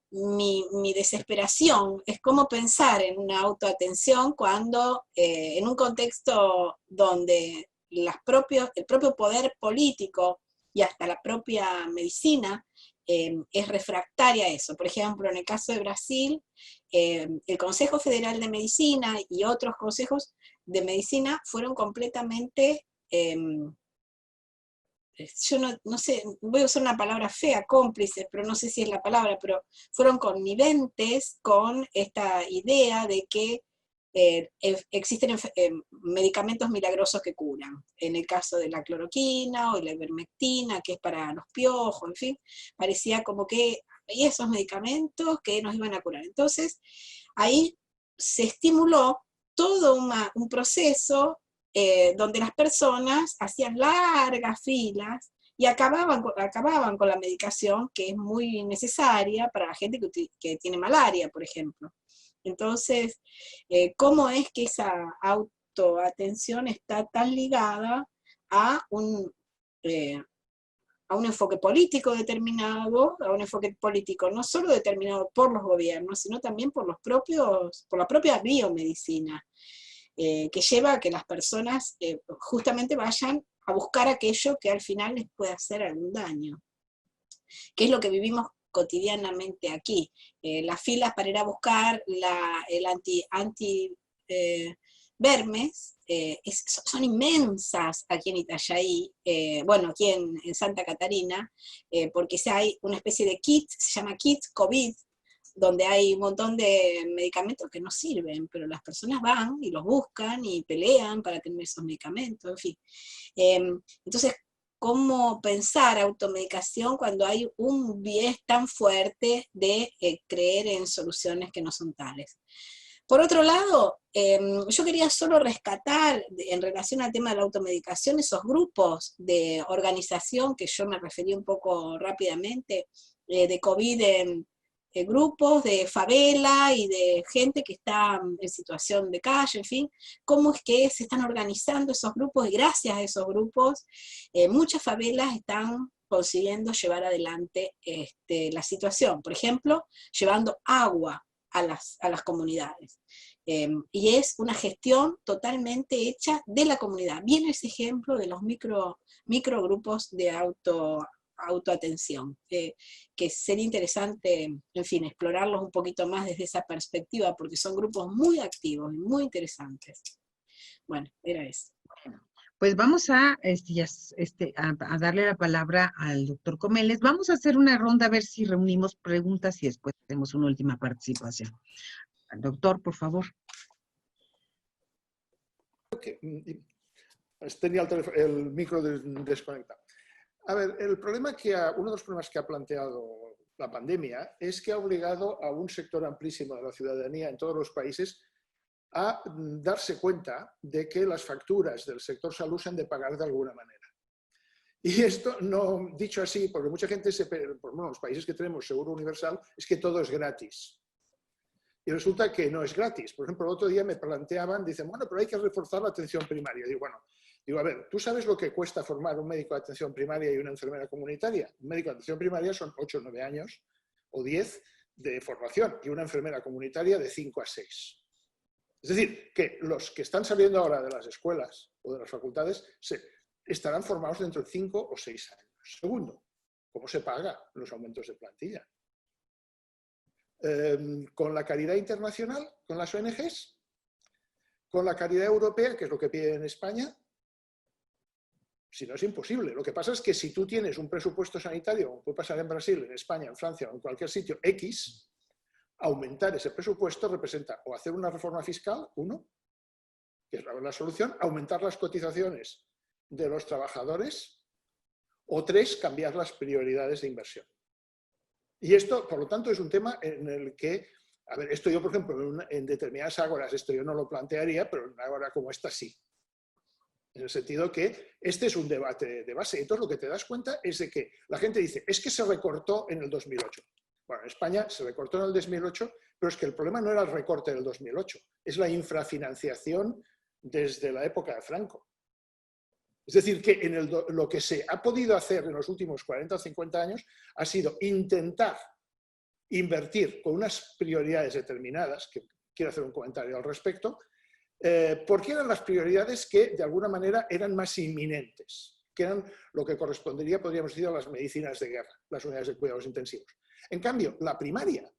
mi desesperación es cómo pensar en una autoatención cuando en un contexto donde el propio poder político y hasta la propia medicina es refractaria a eso. Por ejemplo, en el caso de Brasil, el Consejo Federal de Medicina y otros consejos de medicina fueron completamente yo no sé, voy a usar una palabra fea, cómplices, pero no sé si es la palabra, pero fueron conniventes con esta idea de que existen medicamentos milagrosos que curan. En el caso de la cloroquina o la ivermectina, que es para los piojos, en fin, parecía como que había esos medicamentos que nos iban a curar. Entonces, ahí se estimuló todo un proceso donde las personas hacían largas filas y acababan con la medicación que es muy necesaria para la gente que tiene malaria, por ejemplo. Entonces, ¿cómo es que esa autoatención está tan ligada a a un enfoque político determinado, a un enfoque político no solo determinado por los gobiernos, sino también por la propia biomedicina? Que lleva a que las personas justamente vayan a buscar aquello que al final les puede hacer algún daño, que es lo que vivimos cotidianamente aquí. Las filas para ir a buscar el Vermes, son inmensas aquí en Itajaí, bueno, aquí en Santa Catarina, porque hay una especie de kit, se llama kit COVID, donde hay un montón de medicamentos que no sirven, pero las personas van y los buscan y pelean para tener esos medicamentos, en fin. Entonces, ¿cómo pensar automedicación cuando hay un biais tan fuerte de creer en soluciones que no son tales? Por otro lado, yo quería solo rescatar, en relación al tema de la automedicación, esos grupos de organización que yo me referí un poco rápidamente, de COVID, grupos de favela y de gente que está en situación de calle, en fin, cómo es que se están organizando esos grupos, y gracias a esos grupos, muchas favelas están consiguiendo llevar adelante la situación. Por ejemplo, llevando agua a las comunidades. Y es una gestión totalmente hecha de la comunidad. Viene ese ejemplo de los microgrupos de autoatención, que sería interesante, en fin, explorarlos un poquito más desde esa perspectiva, porque son grupos muy activos y muy interesantes. Bueno, era eso. Pues vamos a darle la palabra al doctor Comeles. Vamos a hacer una ronda a ver si reunimos preguntas y después tenemos una última participación. Doctor, por favor. Tenía el micro desconectado. A ver, uno de los problemas que ha planteado la pandemia es que ha obligado a un sector amplísimo de la ciudadanía en todos los países a darse cuenta de que las facturas del sector salud se han de pagar de alguna manera. Y esto no dicho así, porque mucha gente, por los países que tenemos seguro universal, es que todo es gratis. Y resulta que no es gratis. Por ejemplo, el otro día me planteaban, dicen, bueno, pero hay que reforzar la atención primaria. Digo, a ver, ¿tú sabes lo que cuesta formar un médico de atención primaria y una enfermera comunitaria? Un médico de atención primaria son 8 o 9 años, o 10 de formación, y una enfermera comunitaria de 5 a 6. Es decir, que los que están saliendo ahora de las escuelas o de las facultades estarán formados dentro de 5 o 6 años. Segundo, ¿cómo se pagan los aumentos de plantilla? ¿Con la caridad internacional? ¿Con las ONGs? ¿Con la caridad europea, que es lo que pide en España? Si no, es imposible. Lo que pasa es que si tú tienes un presupuesto sanitario, como puede pasar en Brasil, en España, en Francia o en cualquier sitio, X, aumentar ese presupuesto representa o hacer una reforma fiscal, uno, que es la solución, aumentar las cotizaciones de los trabajadores, o tres, cambiar las prioridades de inversión. Y esto, por lo tanto, es un tema en el que, a ver, esto yo, por ejemplo, en determinadas ágoras, esto yo no lo plantearía, pero en una ágora como esta sí. En el sentido que este es un debate de base. Entonces, lo que te das cuenta es de que la gente dice, es que se recortó en el 2008. Bueno, en España se recortó en el 2008, pero es que el problema no era el recorte del 2008, es la infrafinanciación desde la época de Franco. Es decir, que lo que se ha podido hacer en los últimos 40 o 50 años ha sido intentar invertir con unas prioridades determinadas, que quiero hacer un comentario al respecto, porque eran las prioridades que de alguna manera eran más inminentes, que eran lo que correspondería, podríamos decir, a las medicinas de guerra, las unidades de cuidados intensivos. En cambio, la primaria,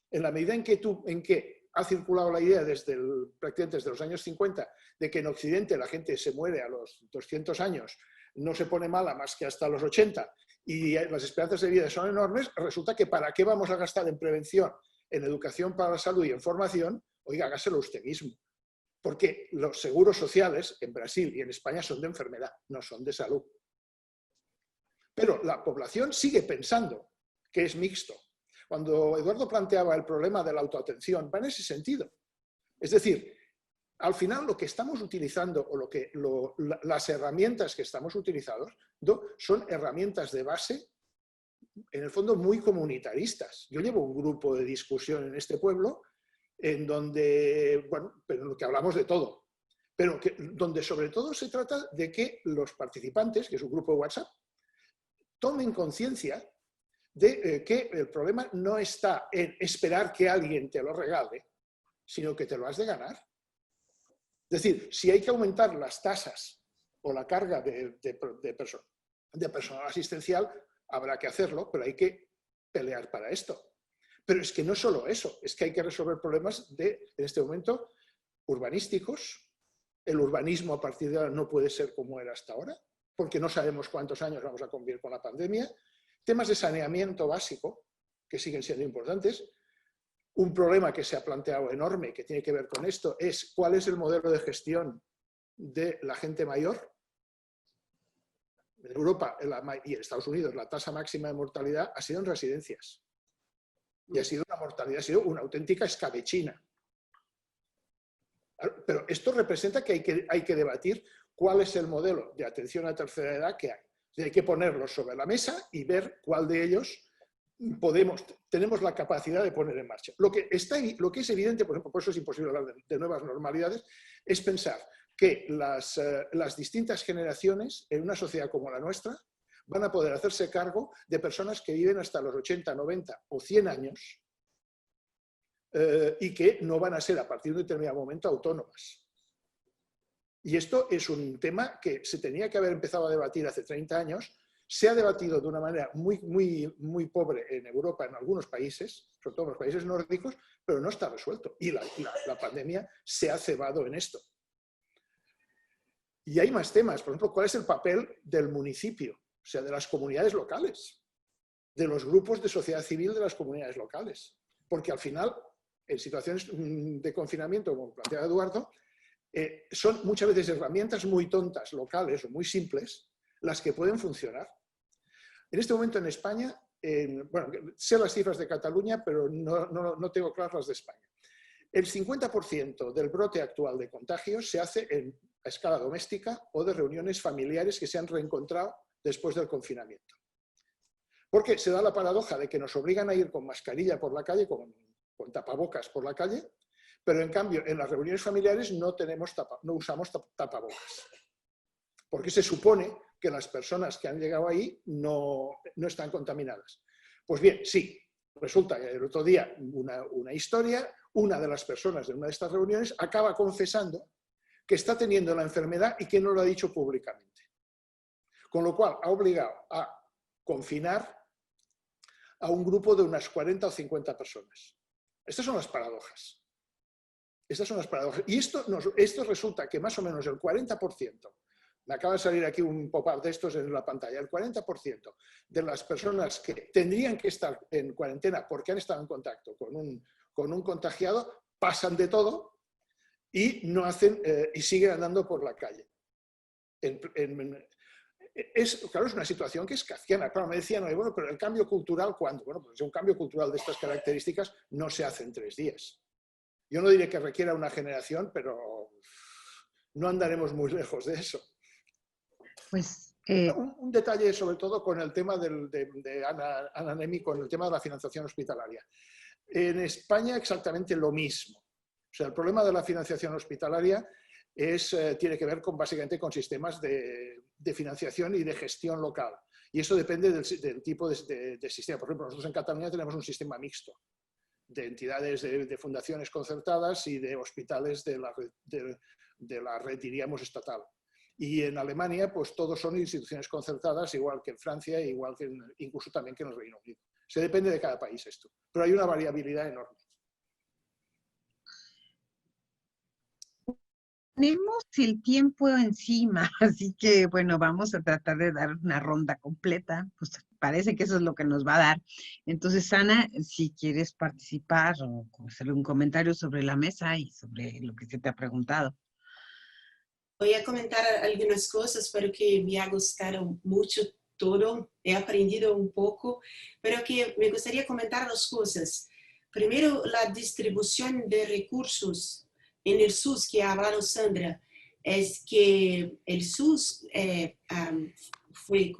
en la medida en que ha circulado la idea prácticamente desde los años 50 de que en Occidente la gente se muere a los 200 años, no se pone mala más que hasta los 80 y las esperanzas de vida son enormes, resulta que ¿para qué vamos a gastar en prevención, en educación para la salud y en formación? Oiga, hágaselo usted mismo. Porque los seguros sociales en Brasil y en España son de enfermedad, no son de salud. Pero la población sigue pensando que es mixto. Cuando Eduardo planteaba el problema de la autoatención, va en ese sentido. Es decir, al final lo que estamos utilizando o las herramientas que estamos utilizando son herramientas de base, en el fondo muy comunitaristas. Yo llevo un grupo de discusión en este pueblo en donde, bueno, pero en lo que hablamos de todo, pero donde sobre todo se trata de que los participantes, que es un grupo de WhatsApp, tomen conciencia de que el problema no está en esperar que alguien te lo regale, sino que te lo has de ganar. Es decir, si hay que aumentar las tasas o la carga de personal asistencial, habrá que hacerlo, pero hay que pelear para esto. Pero es que no solo eso, es que hay que resolver problemas en este momento, urbanísticos, el urbanismo a partir de ahora no puede ser como era hasta ahora, porque no sabemos cuántos años vamos a convivir con la pandemia. Temas de saneamiento básico, que siguen siendo importantes. Un problema que se ha planteado enorme, que tiene que ver con esto, es cuál es el modelo de gestión de la gente mayor. En Europa y en Estados Unidos la tasa máxima de mortalidad ha sido en residencias. Y ha sido una mortalidad, ha sido una auténtica escabechina. Pero esto representa que hay que debatir cuál es el modelo de atención a tercera edad que hay. Hay que ponerlos sobre la mesa y ver cuál de ellos tenemos la capacidad de poner en marcha. Lo que es evidente, por ejemplo, por eso es imposible hablar de nuevas normalidades, es pensar que las distintas generaciones en una sociedad como la nuestra van a poder hacerse cargo de personas que viven hasta los 80, 90 o 100 años y que no van a ser a partir de un determinado momento autónomas. Y esto es un tema que se tenía que haber empezado a debatir hace 30 años, se ha debatido de una manera muy pobre en Europa, en algunos países, sobre todo en los países nórdicos, pero no está resuelto. Y la pandemia se ha cebado en esto. Y hay más temas, por ejemplo, ¿cuál es el papel del municipio? O sea, de las comunidades locales, de los grupos de sociedad civil de las comunidades locales. Porque al final, en situaciones de confinamiento, como plantea Eduardo, son muchas veces herramientas muy tontas, locales o muy simples, las que pueden funcionar. En este momento en España, bueno, sé las cifras de Cataluña, pero no tengo claras las de España. El 50% del brote actual de contagios se hace a escala doméstica o de reuniones familiares que se han reencontrado después del confinamiento. Porque se da la paradoja de que nos obligan a ir con mascarilla por la calle, con tapabocas por la calle, pero en cambio en las reuniones familiares no usamos tapabocas. Porque se supone que las personas que han llegado ahí no están contaminadas. Pues bien, sí, resulta que el otro día una historia, una de las personas de una de estas reuniones acaba confesando que está teniendo la enfermedad y que no lo ha dicho públicamente. Con lo cual ha obligado a confinar a un grupo de unas 40 o 50 personas. Estas son las paradojas. Estas son las paradojas. Y esto resulta que más o menos el 40%, me acaba de salir aquí un pop-up de estos en la pantalla, el 40% de las personas que tendrían que estar en cuarentena porque han estado en contacto con un contagiado, pasan de todo y no hacen y siguen andando por la calle. Claro, es una situación que es kafkiana. Claro, me decían, bueno, pero el cambio cultural, ¿cuándo? Bueno, pues un cambio cultural de estas características no se hace en 3 días. Yo no diré que requiera una generación, pero no andaremos muy lejos de eso. Pues, un detalle sobre todo con el tema de Ana Nemi, con el tema de la financiación hospitalaria. En España exactamente lo mismo. O sea, el problema de la financiación hospitalaria tiene que ver básicamente con sistemas de financiación y de gestión local. Y eso depende del tipo de sistema. Por ejemplo, nosotros en Cataluña tenemos un sistema mixto de entidades de fundaciones concertadas y de hospitales de la red, diríamos, estatal. Y en Alemania, pues todos son instituciones concertadas, igual que en Francia, igual que incluso también que en el Reino Unido. Se depende de cada país esto, pero hay una variabilidad enorme. Tenemos el tiempo encima, así que bueno, vamos a tratar de dar una ronda completa, pues parece que eso es lo que nos va a dar. Entonces, Ana, si quieres participar o hacer un comentario sobre la mesa y sobre lo que se te ha preguntado. Voy a comentar algunas cosas porque me ha gustado mucho todo, he aprendido un poco, pero que me gustaría comentar 2 cosas. Primero, la distribución de recursos en el SUS que ha hablado Sandra, es que el SUS fue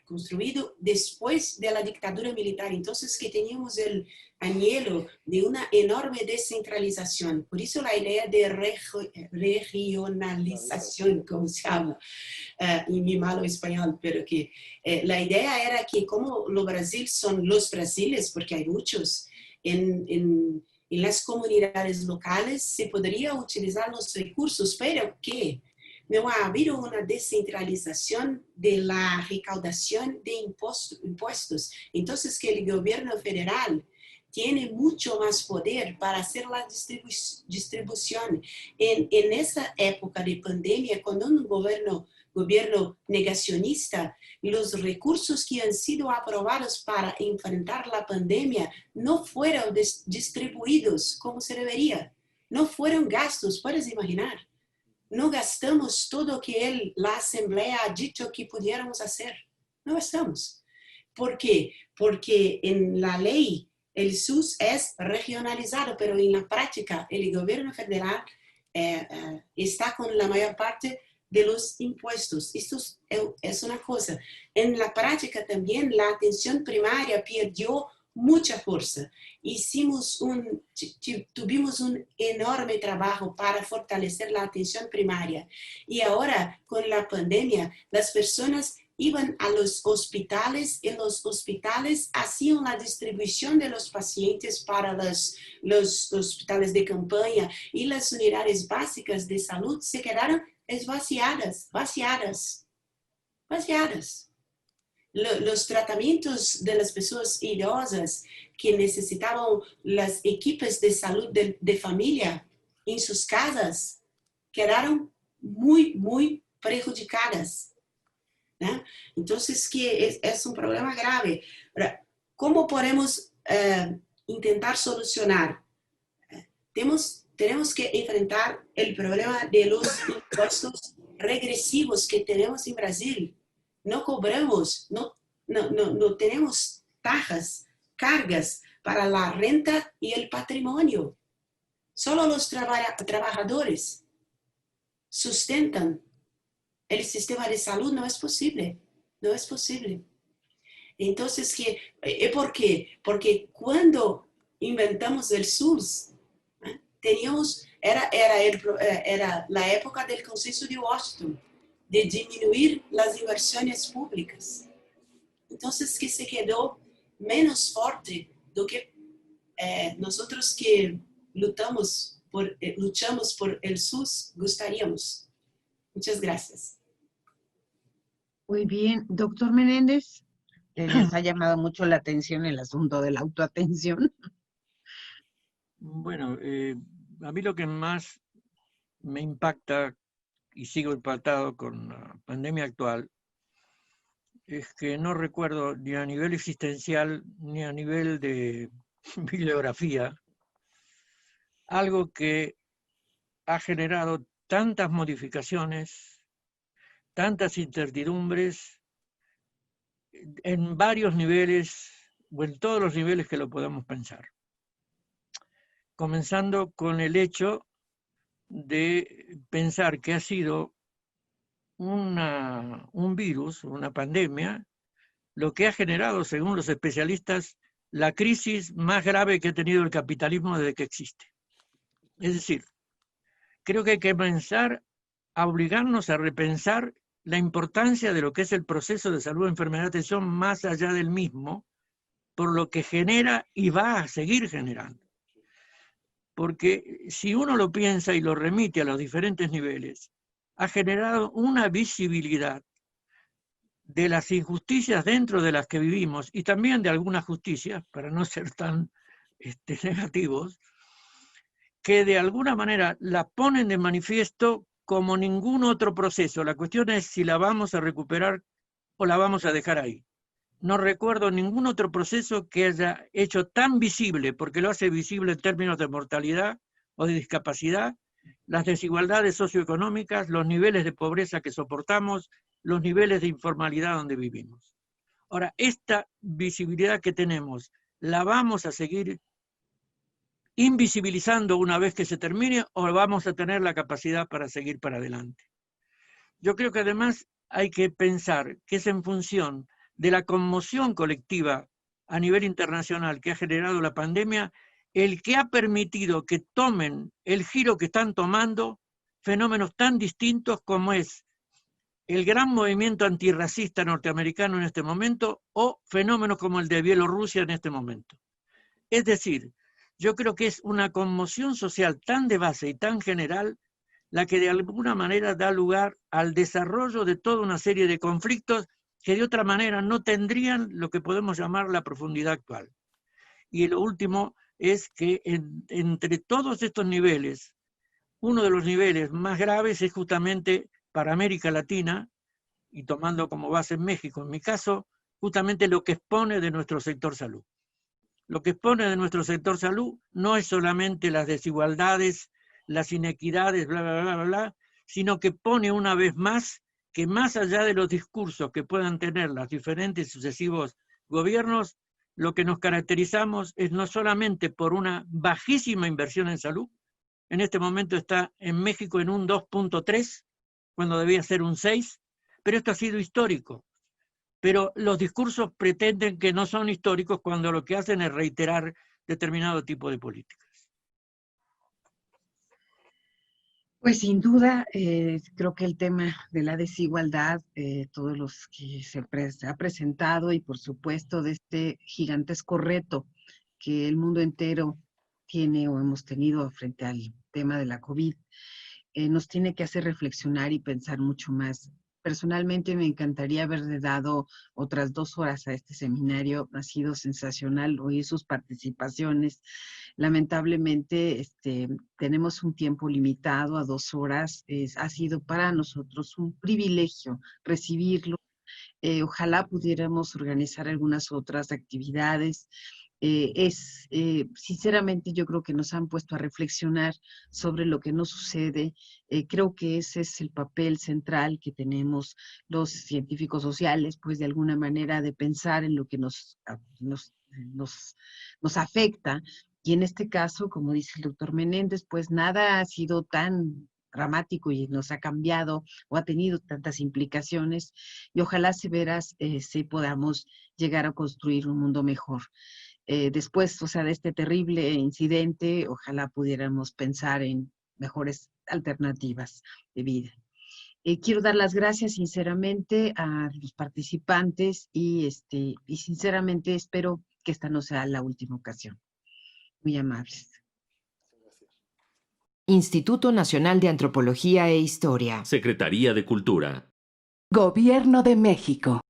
construido después de la dictadura militar, entonces que teníamos el anhelo de una enorme descentralización. Por eso la idea de regionalización, como se llama, en mi malo español, pero que la idea era que como los Brasil son los Brasiles, porque hay muchos, en las comunidades locales se podría utilizar los recursos, pero que no ha habido una descentralización de la recaudación de impuestos. Entonces, que el gobierno federal tiene mucho más poder para hacer la distribución. En esa época de pandemia, cuando un gobierno negacionista, los recursos que han sido aprobados para enfrentar la pandemia no fueron distribuidos como se debería. No fueron gastos, puedes imaginar. No gastamos todo lo que la Asamblea ha dicho que pudiéramos hacer. No gastamos. ¿Por qué? Porque en la ley el SUS es regionalizado, pero en la práctica el gobierno federal está con la mayor parte de los impuestos. Esto es una cosa. En la práctica también la atención primaria perdió mucha fuerza. Tuvimos un enorme trabajo para fortalecer la atención primaria. Y ahora, con la pandemia, las personas iban a los hospitales y los hospitales hacían la distribución de los pacientes para los hospitales de campaña y las unidades básicas de salud se quedaron vaciadas. Los tratamientos de las personas idosas que necesitaban las equipos de salud de familia en sus casas quedaron muy, muy perjudicadas, ¿no? Entonces, que es un problema grave. ¿Cómo podemos intentar solucionar? Tenemos que enfrentar el problema de los impuestos regresivos que tenemos en Brasil. No cobramos, no tenemos tajas, cargas para la renta y el patrimonio. Solo los trabajadores sustentan el sistema de salud. No es posible, no es posible. Entonces, ¿por qué? Porque cuando inventamos el SUS, era la época del Consenso de Washington, de disminuir las inversiones públicas. Entonces, que se quedó menos fuerte do que nosotros que luchamos por el SUS gustaríamos. Muchas gracias. Muy bien. Doctor Menéndez, ¿les ha llamado mucho la atención el asunto de la autoatención? Bueno, a mí lo que más me impacta, y sigo impactado con la pandemia actual, es que no recuerdo ni a nivel existencial ni a nivel de bibliografía algo que ha generado tantas modificaciones, tantas incertidumbres en varios niveles o en todos los niveles que lo podamos pensar. Comenzando con el hecho de pensar que ha sido un virus, una pandemia, lo que ha generado, según los especialistas, la crisis más grave que ha tenido el capitalismo desde que existe. Es decir, creo que hay que comenzar a obligarnos a repensar la importancia de lo que es el proceso de salud, enfermedad, atención, más allá del mismo, por lo que genera y va a seguir generando. Porque si uno lo piensa y lo remite a los diferentes niveles, ha generado una visibilidad de las injusticias dentro de las que vivimos y también de algunas justicias, para no ser tan negativos, que de alguna manera la ponen de manifiesto como ningún otro proceso. La cuestión es si la vamos a recuperar o la vamos a dejar ahí. No recuerdo ningún otro proceso que haya hecho tan visible, porque lo hace visible en términos de mortalidad o de discapacidad, las desigualdades socioeconómicas, los niveles de pobreza que soportamos, los niveles de informalidad donde vivimos. Ahora, esta visibilidad que tenemos, ¿la vamos a seguir invisibilizando una vez que se termine o vamos a tener la capacidad para seguir para adelante? Yo creo que además hay que pensar que es en función de la conmoción colectiva a nivel internacional que ha generado la pandemia, el que ha permitido que tomen el giro que están tomando fenómenos tan distintos como es el gran movimiento antirracista norteamericano en este momento o fenómenos como el de Bielorrusia en este momento. Es decir, yo creo que es una conmoción social tan de base y tan general la que de alguna manera da lugar al desarrollo de toda una serie de conflictos que de otra manera no tendrían lo que podemos llamar la profundidad actual. Y lo último es que entre todos estos niveles, uno de los niveles más graves es justamente para América Latina, y tomando como base México, en mi caso, justamente lo que expone de nuestro sector salud. Lo que expone de nuestro sector salud no es solamente las desigualdades, las inequidades, bla, bla, bla, bla, bla, sino que pone una vez más que más allá de los discursos que puedan tener los diferentes sucesivos gobiernos, lo que nos caracterizamos es no solamente por una bajísima inversión en salud, en este momento está en México en un 2.3, cuando debía ser un 6, pero esto ha sido histórico. Pero los discursos pretenden que no son históricos cuando lo que hacen es reiterar determinado tipo de políticas. Pues sin duda, creo que el tema de la desigualdad, todos los que se ha presentado y por supuesto de este gigantesco reto que el mundo entero tiene o hemos tenido frente al tema de la COVID, nos tiene que hacer reflexionar y pensar mucho más. Personalmente me encantaría haberle dado otras 2 horas a este seminario. Ha sido sensacional oír sus participaciones. Lamentablemente, tenemos un tiempo limitado a 2 horas. Ha sido para nosotros un privilegio recibirlo. Ojalá pudiéramos organizar algunas otras actividades. Sinceramente, yo creo que nos han puesto a reflexionar sobre lo que nos sucede. Creo que ese es el papel central que tenemos los científicos sociales, pues de alguna manera de pensar en lo que nos afecta. Y en este caso, como dice el doctor Menéndez, pues nada ha sido tan dramático y nos ha cambiado o ha tenido tantas implicaciones, y ojalá sí podamos llegar a construir un mundo mejor. Después, o sea, de este terrible incidente, ojalá pudiéramos pensar en mejores alternativas de vida. Quiero dar las gracias sinceramente a los participantes y sinceramente espero que esta no sea la última ocasión. Muy amables. Instituto Nacional de Antropología e Historia. Secretaría de Cultura. Gobierno de México.